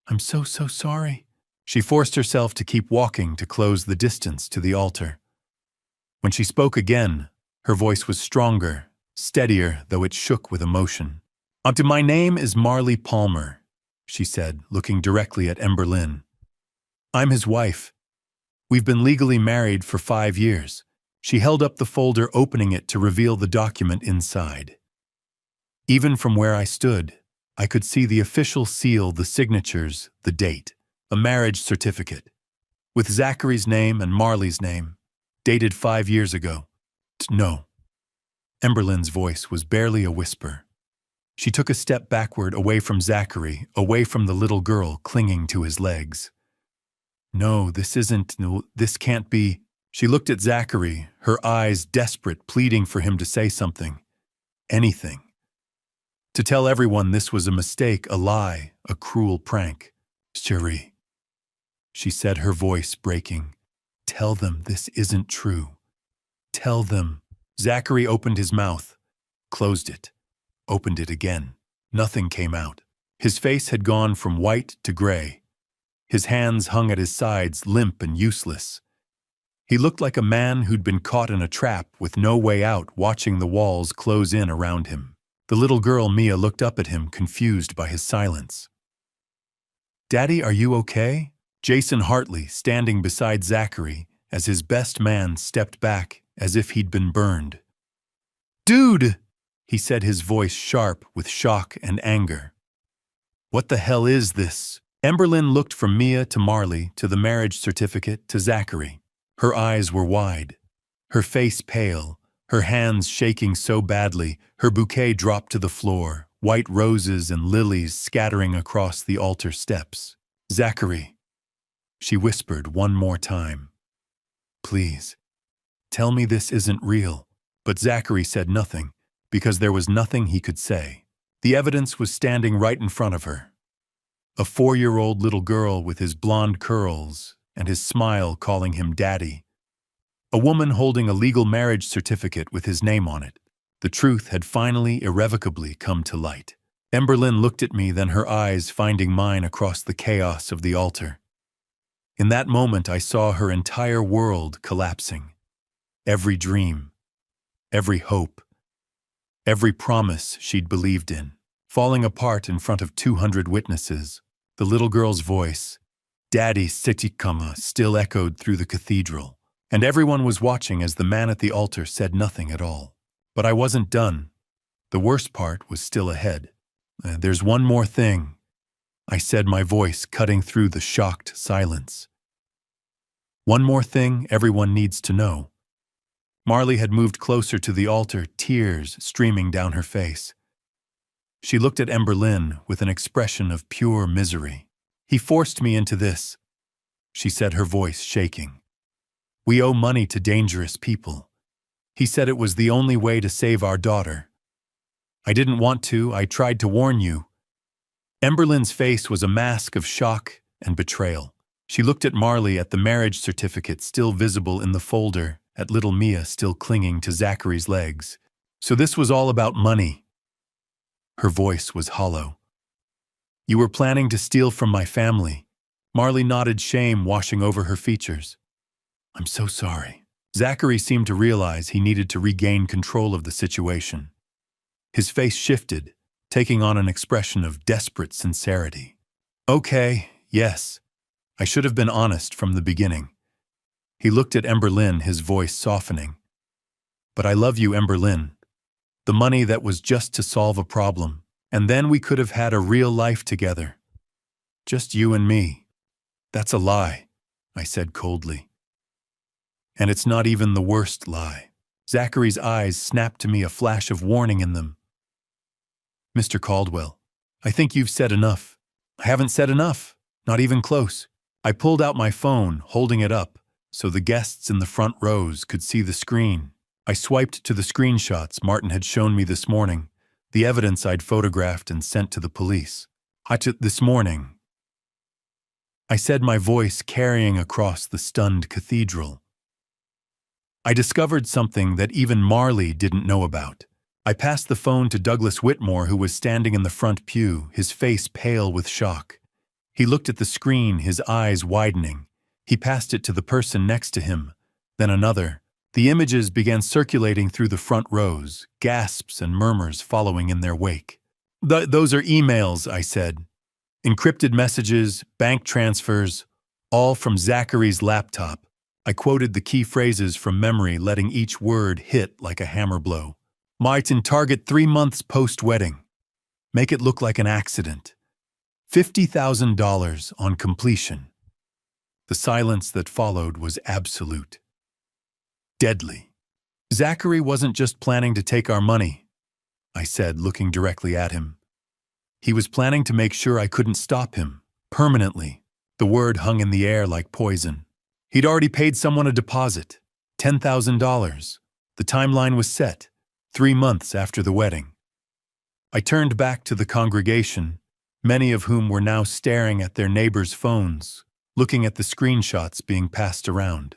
"I'm so sorry." She forced herself to keep walking to close the distance to the altar. When she spoke again, her voice was stronger, steadier, though it shook with emotion. "My name is Marley Palmer," she said, looking directly at Emberlyn. "I'm his wife. We've been legally married for 5 years." She held up the folder, opening it to reveal the document inside. Even from where I stood, I could see the official seal, the signatures, the date. A marriage certificate, with Zachary's name and Marley's name, dated 5 years ago. "No." Emberlyn's voice was barely a whisper. She took a step backward, away from Zachary, away from the little girl clinging to his legs. "No, this can't be." She looked at Zachary, her eyes desperate, pleading for him to say something. Anything. To tell everyone this was a mistake, a lie, a cruel prank. "Cherie," she said, her voice breaking. "Tell them this isn't true. Tell them." Zachary opened his mouth, closed it, opened it again. Nothing came out. His face had gone from white to gray. His hands hung at his sides, limp and useless. He looked like a man who'd been caught in a trap with no way out, watching the walls close in around him. The little girl, Mia, looked up at him, confused by his silence. "Daddy, are you okay?" Jason Hartley, standing beside Zachary, as his best man stepped back as if he'd been burned. "Dude!" he said, his voice sharp with shock and anger. "What the hell is this?" Emberlyn looked from Mia to Marley to the marriage certificate to Zachary. Her eyes were wide, her face pale, her hands shaking so badly her bouquet dropped to the floor, white roses and lilies scattering across the altar steps. "Zachary," she whispered one more time. "Please, tell me this isn't real." But Zachary said nothing, because there was nothing he could say. The evidence was standing right in front of her. A 4-year-old little girl with his blonde curls and his smile calling him daddy. A woman holding a legal marriage certificate with his name on it. The truth had finally, irrevocably come to light. Emberlyn looked at me, then her eyes finding mine across the chaos of the altar. In that moment, I saw her entire world collapsing. Every dream, every hope, every promise she'd believed in, falling apart in front of 200 witnesses. The little girl's voice, "Daddy Sitikama," still echoed through the cathedral, and everyone was watching as the man at the altar said nothing at all. But I wasn't done. The worst part was still ahead. "There's one more thing," I said, my voice cutting through the shocked silence. "One more thing everyone needs to know." Marley had moved closer to the altar, tears streaming down her face. She looked at Emberlyn with an expression of pure misery. "He forced me into this," she said, her voice shaking. "We owe money to dangerous people. He said it was the only way to save our daughter. I didn't want to. I tried to warn you." Emberlyn's face was a mask of shock and betrayal. She looked at Marley, at the marriage certificate still visible in the folder, at little Mia still clinging to Zachary's legs. "So this was all about money." Her voice was hollow. "You were planning to steal from my family." Marley nodded, shame washing over her features. "I'm so sorry." Zachary seemed to realize he needed to regain control of the situation. His face shifted, taking on an expression of desperate sincerity. Okay, yes. I should have been honest from the beginning. He looked at Emberlyn, his voice softening. But I love you, Emberlyn. The money that was just to solve a problem, and then we could have had a real life together. Just you and me. That's a lie, I said coldly. And it's not even the worst lie. Zachary's eyes snapped to me, a flash of warning in them. Mr. Caldwell, I think you've said enough. I haven't said enough, not even close. I pulled out my phone, holding it up, so the guests in the front rows could see the screen. I swiped to the screenshots Martin had shown me this morning, the evidence I'd photographed and sent to the police. This morning, I said, my voice carrying across the stunned cathedral. I discovered something that even Marley didn't know about. I passed the phone to Douglas Whitmore, who was standing in the front pew, his face pale with shock. He looked at the screen, his eyes widening. He passed it to the person next to him, then another. The images began circulating through the front rows, gasps and murmurs following in their wake. Those are emails, I said. Encrypted messages, bank transfers, all from Zachary's laptop. I quoted the key phrases from memory, letting each word hit like a hammer blow. Martin, target 3 months post-wedding. Make it look like an accident. $50,000 on completion. The silence that followed was absolute. Deadly. Zachary wasn't just planning to take our money, I said, looking directly at him. He was planning to make sure I couldn't stop him, permanently. The word hung in the air like poison. He'd already paid someone a deposit, $10,000. The timeline was set, 3 months after the wedding. I turned back to the congregation, many of whom were now staring at their neighbors' phones, looking at the screenshots being passed around.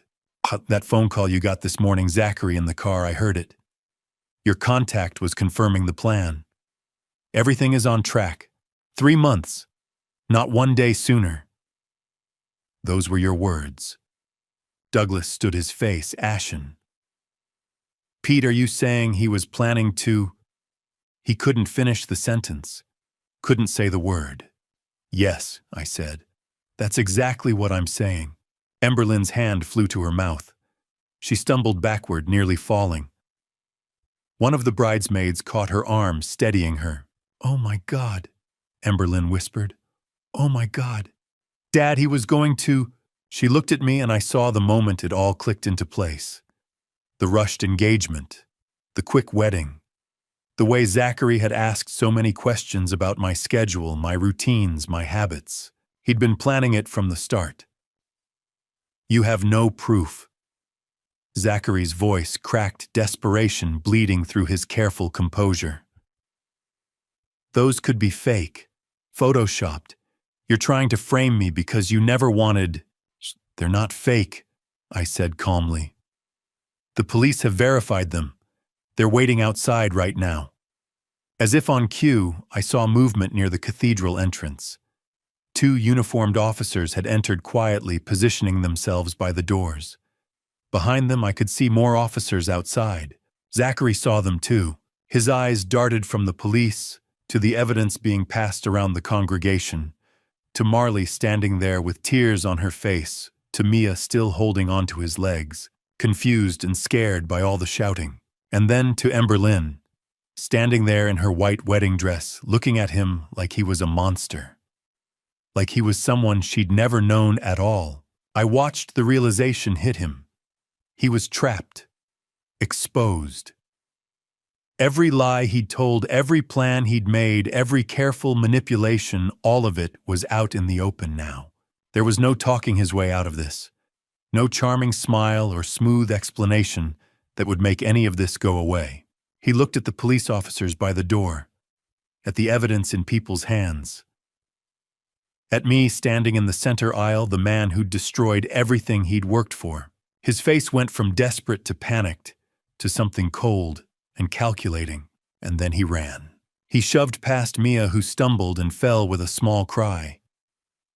That phone call you got this morning, Zachary, in the car, I heard it. Your contact was confirming the plan. Everything is on track. 3 months, not 1 day sooner. Those were your words. Douglas stood, his face ashen. Pete, are you saying he was planning to... He couldn't finish the sentence, couldn't say the word. Yes, I said. That's exactly what I'm saying. Emberlyn's hand flew to her mouth. She stumbled backward, nearly falling. One of the bridesmaids caught her arm, steadying her. Oh my God, Emberlyn whispered. Oh my God. Dad, he was going to... She looked at me and I saw the moment it all clicked into place. The rushed engagement, the quick wedding, the way Zachary had asked so many questions about my schedule, my routines, my habits. He'd been planning it from the start. You have no proof. Zachary's voice cracked, desperation bleeding through his careful composure. Those could be fake, photoshopped. You're trying to frame me because you never wanted... They're not fake, I said calmly. The police have verified them. They're waiting outside right now. As if on cue, I saw movement near the cathedral entrance. 2 uniformed officers had entered quietly, positioning themselves by the doors. Behind them, I could see more officers outside. Zachary saw them too. His eyes darted from the police to the evidence being passed around the congregation, to Marley standing there with tears on her face, to Mia still holding onto his legs, confused and scared by all the shouting, and then to Emberlyn, standing there in her white wedding dress, looking at him like he was a monster, like he was someone she'd never known at all. I watched the realization hit him. He was trapped, exposed. Every lie he'd told, every plan he'd made, every careful manipulation, all of it was out in the open now. There was no talking his way out of this. No charming smile or smooth explanation that would make any of this go away. He looked at the police officers by the door, at the evidence in people's hands, at me standing in the center aisle, the man who'd destroyed everything he'd worked for. His face went from desperate to panicked, to something cold and calculating, and then he ran. He shoved past Mia, who stumbled and fell with a small cry.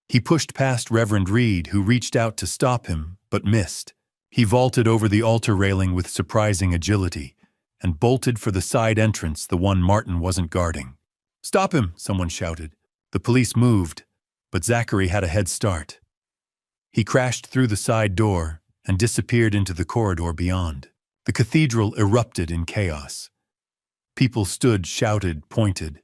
He pushed past Reverend Reed, who reached out to stop him, but missed. He vaulted over the altar railing with surprising agility and bolted for the side entrance, the one Martin wasn't guarding. "Stop him!" someone shouted. The police moved, but Zachary had a head start. He crashed through the side door and disappeared into the corridor beyond. The cathedral erupted in chaos. People stood, shouted, pointed.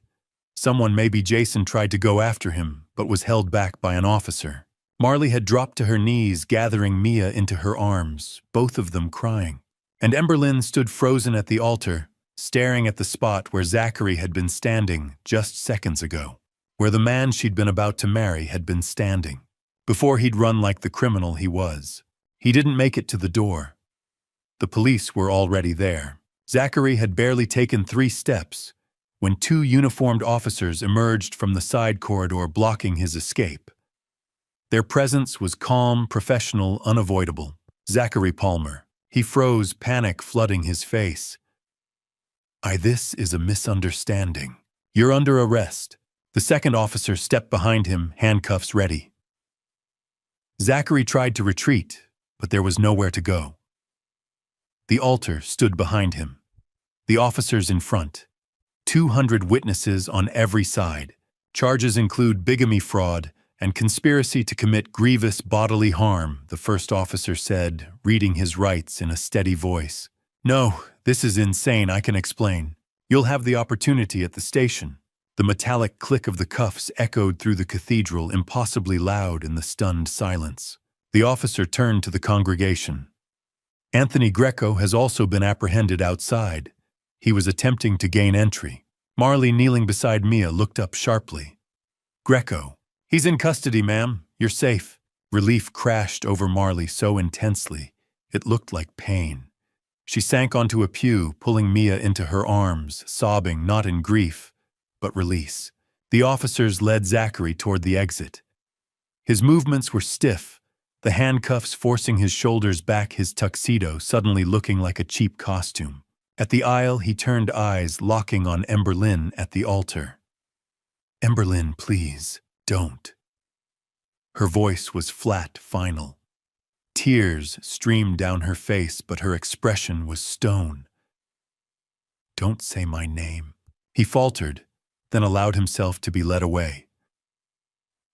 Someone, maybe Jason, tried to go after him, but was held back by an officer. Marley had dropped to her knees, gathering Mia into her arms, both of them crying. And Emberlyn stood frozen at the altar, staring at the spot where Zachary had been standing just seconds ago, where the man she'd been about to marry had been standing, before he'd run like the criminal he was. He didn't make it to the door. The police were already there. Zachary had barely taken 3 steps when 2 uniformed officers emerged from the side corridor, blocking his escape. Their presence was calm, professional, unavoidable. Zachary Palmer. He froze, panic flooding his face. This is a misunderstanding. You're under arrest." The second officer stepped behind him, handcuffs ready. Zachary tried to retreat, but there was nowhere to go. The altar stood behind him. The officers in front. 200 witnesses on every side. Charges include bigamy, fraud, and conspiracy to commit grievous bodily harm, the first officer said, reading his rights in a steady voice. "No, this is insane, I can explain. You'll have the opportunity at the station." The metallic click of the cuffs echoed through the cathedral, impossibly loud in the stunned silence. The officer turned to the congregation. "Anthony Greco has also been apprehended outside. He was attempting to gain entry." Marley, kneeling beside Mia, looked up sharply. "Greco. He's in custody, ma'am. You're safe." Relief crashed over Marley so intensely, it looked like pain. She sank onto a pew, pulling Mia into her arms, sobbing not in grief, but release. The officers led Zachary toward the exit. His movements were stiff, the handcuffs forcing his shoulders back, his tuxedo suddenly looking like a cheap costume. At the aisle, he turned, eyes locking on Emberlyn at the altar. "Emberlyn, please. Don't." Her voice was flat, final. Tears streamed down her face, but her expression was stone. "Don't say my name." He faltered, then allowed himself to be led away.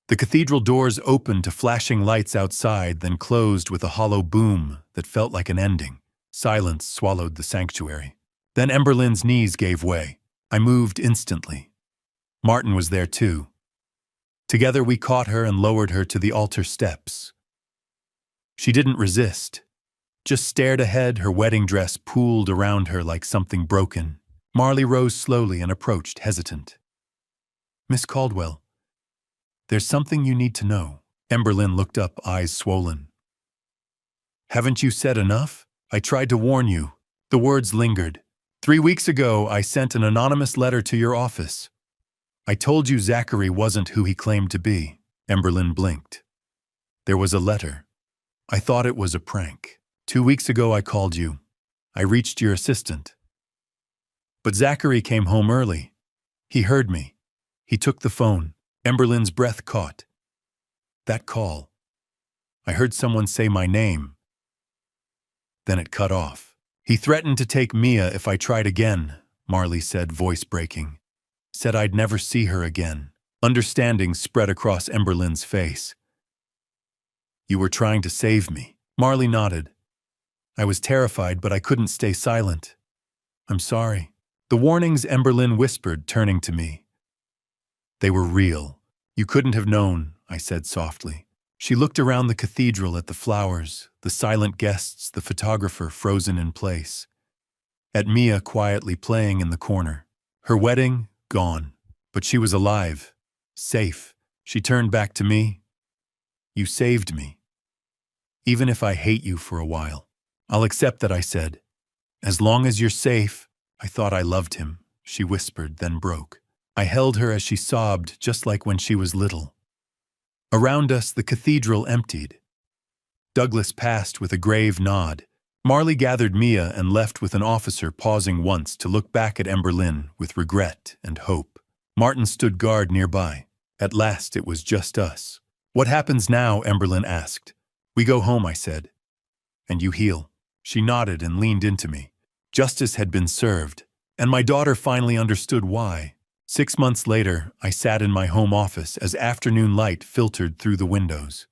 The cathedral doors opened to flashing lights outside, then closed with a hollow boom that felt like an ending. Silence swallowed the sanctuary. Then Emberlyn's knees gave way. I moved instantly. Martin was there too. Together we caught her and lowered her to the altar steps. She didn't resist, just stared ahead, her wedding dress pooled around her like something broken. Marley rose slowly and approached, hesitant. "Miss Caldwell, there's something you need to know." Emberlyn looked up, eyes swollen. "Haven't you said enough? I tried to warn you." The words lingered. "3 weeks ago, I sent an anonymous letter to your office. I told you Zachary wasn't who he claimed to be." Emberlyn blinked. "There was a letter. I thought it was a prank. 2 weeks ago I called you. I reached your assistant. But Zachary came home early. He heard me. He took the phone." Emberlyn's breath caught. "That call. I heard someone say my name. Then it cut off. He threatened to take Mia if I tried again," Marley said, voice breaking. "Said I'd never see her again." Understanding spread across Emberlyn's face. "You were trying to save me." Marley nodded. "I was terrified, but I couldn't stay silent. I'm sorry." The warnings, Emberlyn whispered, turning to me. "They were real. You couldn't have known," I said softly. She looked around the cathedral at the flowers, the silent guests, the photographer frozen in place. At Mia quietly playing in the corner. Her wedding, gone. But she was alive. Safe. She turned back to me. "You saved me. Even if I hate you for a while. I'll accept that," I said. "As long as you're safe." "I thought I loved him," she whispered, then broke. I held her as she sobbed, just like when she was little. Around us, the cathedral emptied. Douglas passed with a grave nod. Marley gathered Mia and left with an officer, pausing once to look back at Emberlyn with regret and hope. Martin stood guard nearby. At last it was just us. "What happens now?" Emberlyn asked. "We go home," I said. And you heal." She nodded and leaned into me. Justice had been served, and my daughter finally understood why. 6 months later, I sat in my home office as afternoon light filtered through the windows.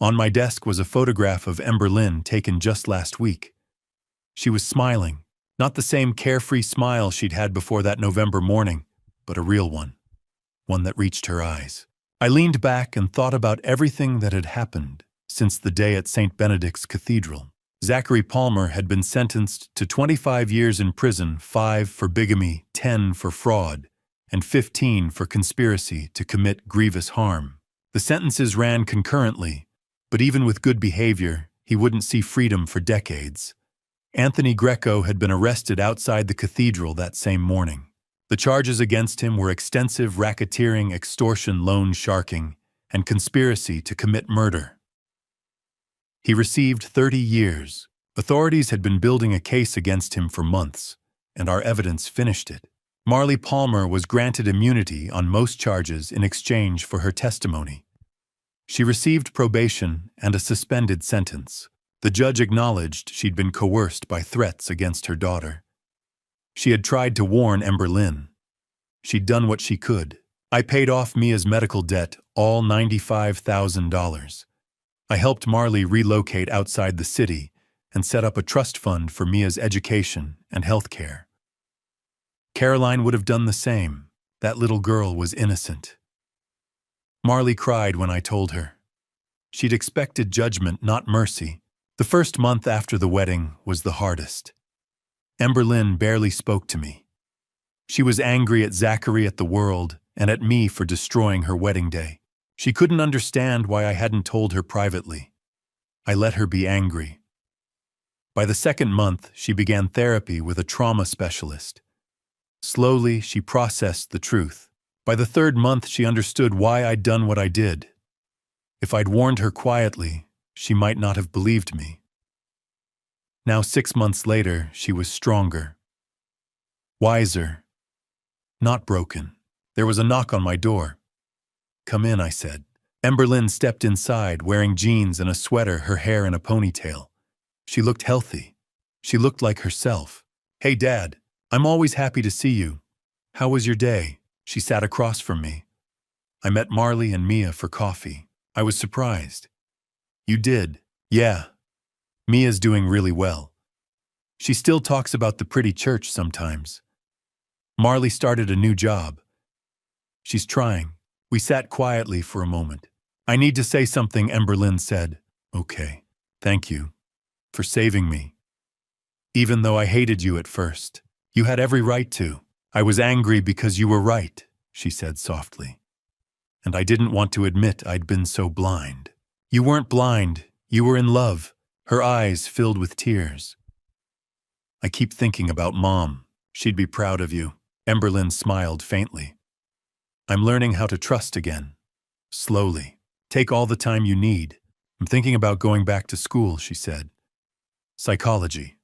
On my desk was a photograph of Ember Lynn taken just last week. She was smiling, not the same carefree smile she'd had before that November morning, but a real one that reached her eyes. I leaned back and thought about everything that had happened since the day at St. Benedict's Cathedral. Zachary Palmer had been sentenced to 25 years in prison, 5 for bigamy, 10 for fraud, and 15 for conspiracy to commit grievous harm. The sentences ran concurrently, but even with good behavior, he wouldn't see freedom for decades. Anthony Greco had been arrested outside the cathedral that same morning. The charges against him were extensive racketeering, extortion, loan sharking, and conspiracy to commit murder. He received 30 years. Authorities had been building a case against him for months, and our evidence finished it. Marley Palmer was granted immunity on most charges in exchange for her testimony. She received probation and a suspended sentence. The judge acknowledged she'd been coerced by threats against her daughter. She had tried to warn Ember Lynn. She'd done what she could. I paid off Mia's medical debt, all $95,000. I helped Marley relocate outside the city and set up a trust fund for Mia's education and health care. Caroline would have done the same. That little girl was innocent. Marley cried when I told her. She'd expected judgment, not mercy. The first month after the wedding was the hardest. Ember Lynn barely spoke to me. She was angry at Zachary, at the world, and at me for destroying her wedding day. She couldn't understand why I hadn't told her privately. I let her be angry. By the second month, she began therapy with a trauma specialist. Slowly, she processed the truth. By the third month, she understood why I'd done what I did. If I'd warned her quietly, she might not have believed me. Now, 6 months later, she was stronger, wiser, not broken. There was a knock on my door. "Come in," I said. Ember Lynn stepped inside, wearing jeans and a sweater, her hair in a ponytail. She looked healthy. She looked like herself. "Hey, Dad. I'm always happy to see you. How was your day?" She sat across from me. "I met Marley and Mia for coffee." I was surprised. "You did?" "Yeah. Mia's doing really well. She still talks about the pretty church sometimes. Marley started a new job. She's trying." We sat quietly for a moment. "I need to say something," Ember Lynn said. "Okay. Thank you for saving me. Even though I hated you at first. You had every right to. I was angry because you were right," she said softly. "And I didn't want to admit I'd been so blind." "You weren't blind. You were in love." Her eyes filled with tears. "I keep thinking about Mom. She'd be proud of you." Ember Lynn smiled faintly. "I'm learning how to trust again. Slowly. Take all the time you need. I'm thinking about going back to school," she said. "Psychology.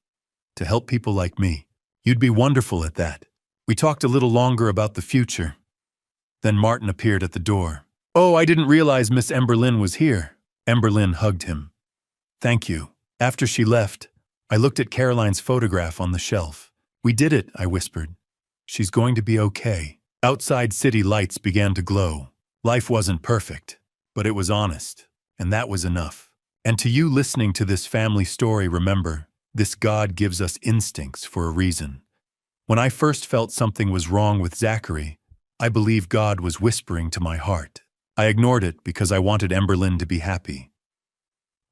To help people like me. You'd be wonderful at that." We talked a little longer about the future. Then Martin appeared at the door. "Oh, I didn't realize Miss Ember Lynn was here." Ember Lynn hugged him. "Thank you." After she left, I looked at Caroline's photograph on the shelf. "We did it," I whispered. "She's going to be okay." Outside, city lights began to glow. Life wasn't perfect, but it was honest, and that was enough. And to you listening to this family story, remember, this God gives us instincts for a reason. When I first felt something was wrong with Zachary, I believed God was whispering to my heart. I ignored it because I wanted Ember Lynn to be happy.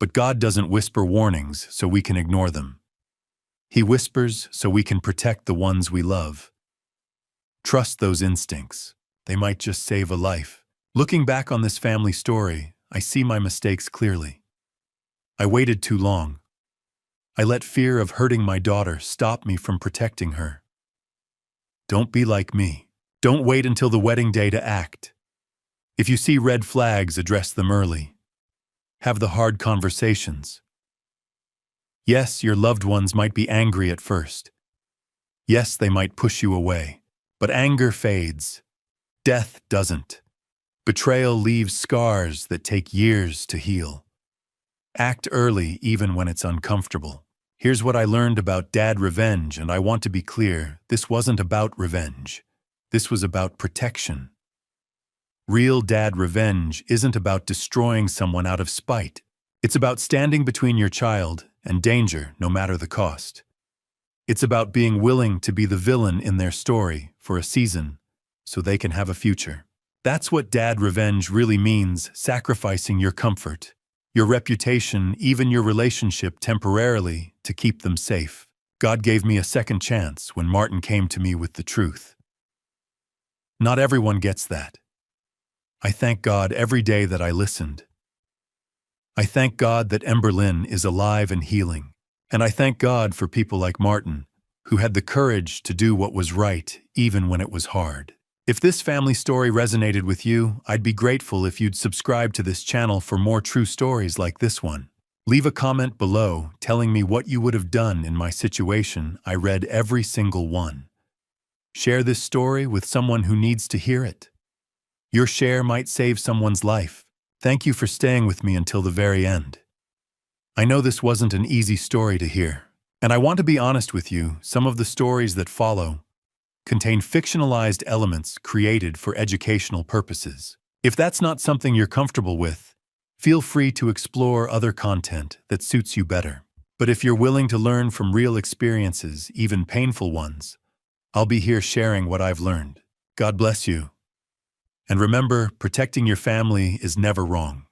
But God doesn't whisper warnings so we can ignore them. He whispers so we can protect the ones we love. Trust those instincts. They might just save a life. Looking back on this family story, I see my mistakes clearly. I waited too long. I let fear of hurting my daughter stop me from protecting her. Don't be like me. Don't wait until the wedding day to act. If you see red flags, address them early. Have the hard conversations. Yes, your loved ones might be angry at first. Yes, they might push you away. But anger fades. Death doesn't. Betrayal leaves scars that take years to heal. Act early even when it's uncomfortable. Here's what I learned about dad revenge, and I want to be clear, this wasn't about revenge. This was about protection. Real dad revenge isn't about destroying someone out of spite. It's about standing between your child and danger, no matter the cost. It's about being willing to be the villain in their story for a season so they can have a future. That's what dad revenge really means, sacrificing your comfort, your reputation, even your relationship temporarily to keep them safe. God gave me a second chance when Martin came to me with the truth. Not everyone gets that. I thank God every day that I listened. I thank God that Emberlyn is alive and healing. And I thank God for people like Martin, who had the courage to do what was right, even when it was hard. If this family story resonated with you, I'd be grateful if you'd subscribe to this channel for more true stories like this one. Leave a comment below telling me what you would have done in my situation. I read every single one. Share this story with someone who needs to hear it. Your share might save someone's life. Thank you for staying with me until the very end. I know this wasn't an easy story to hear, and I want to be honest with you, some of the stories that follow contain fictionalized elements created for educational purposes. If that's not something you're comfortable with, feel free to explore other content that suits you better. But if you're willing to learn from real experiences, even painful ones, I'll be here sharing what I've learned. God bless you. And remember, protecting your family is never wrong.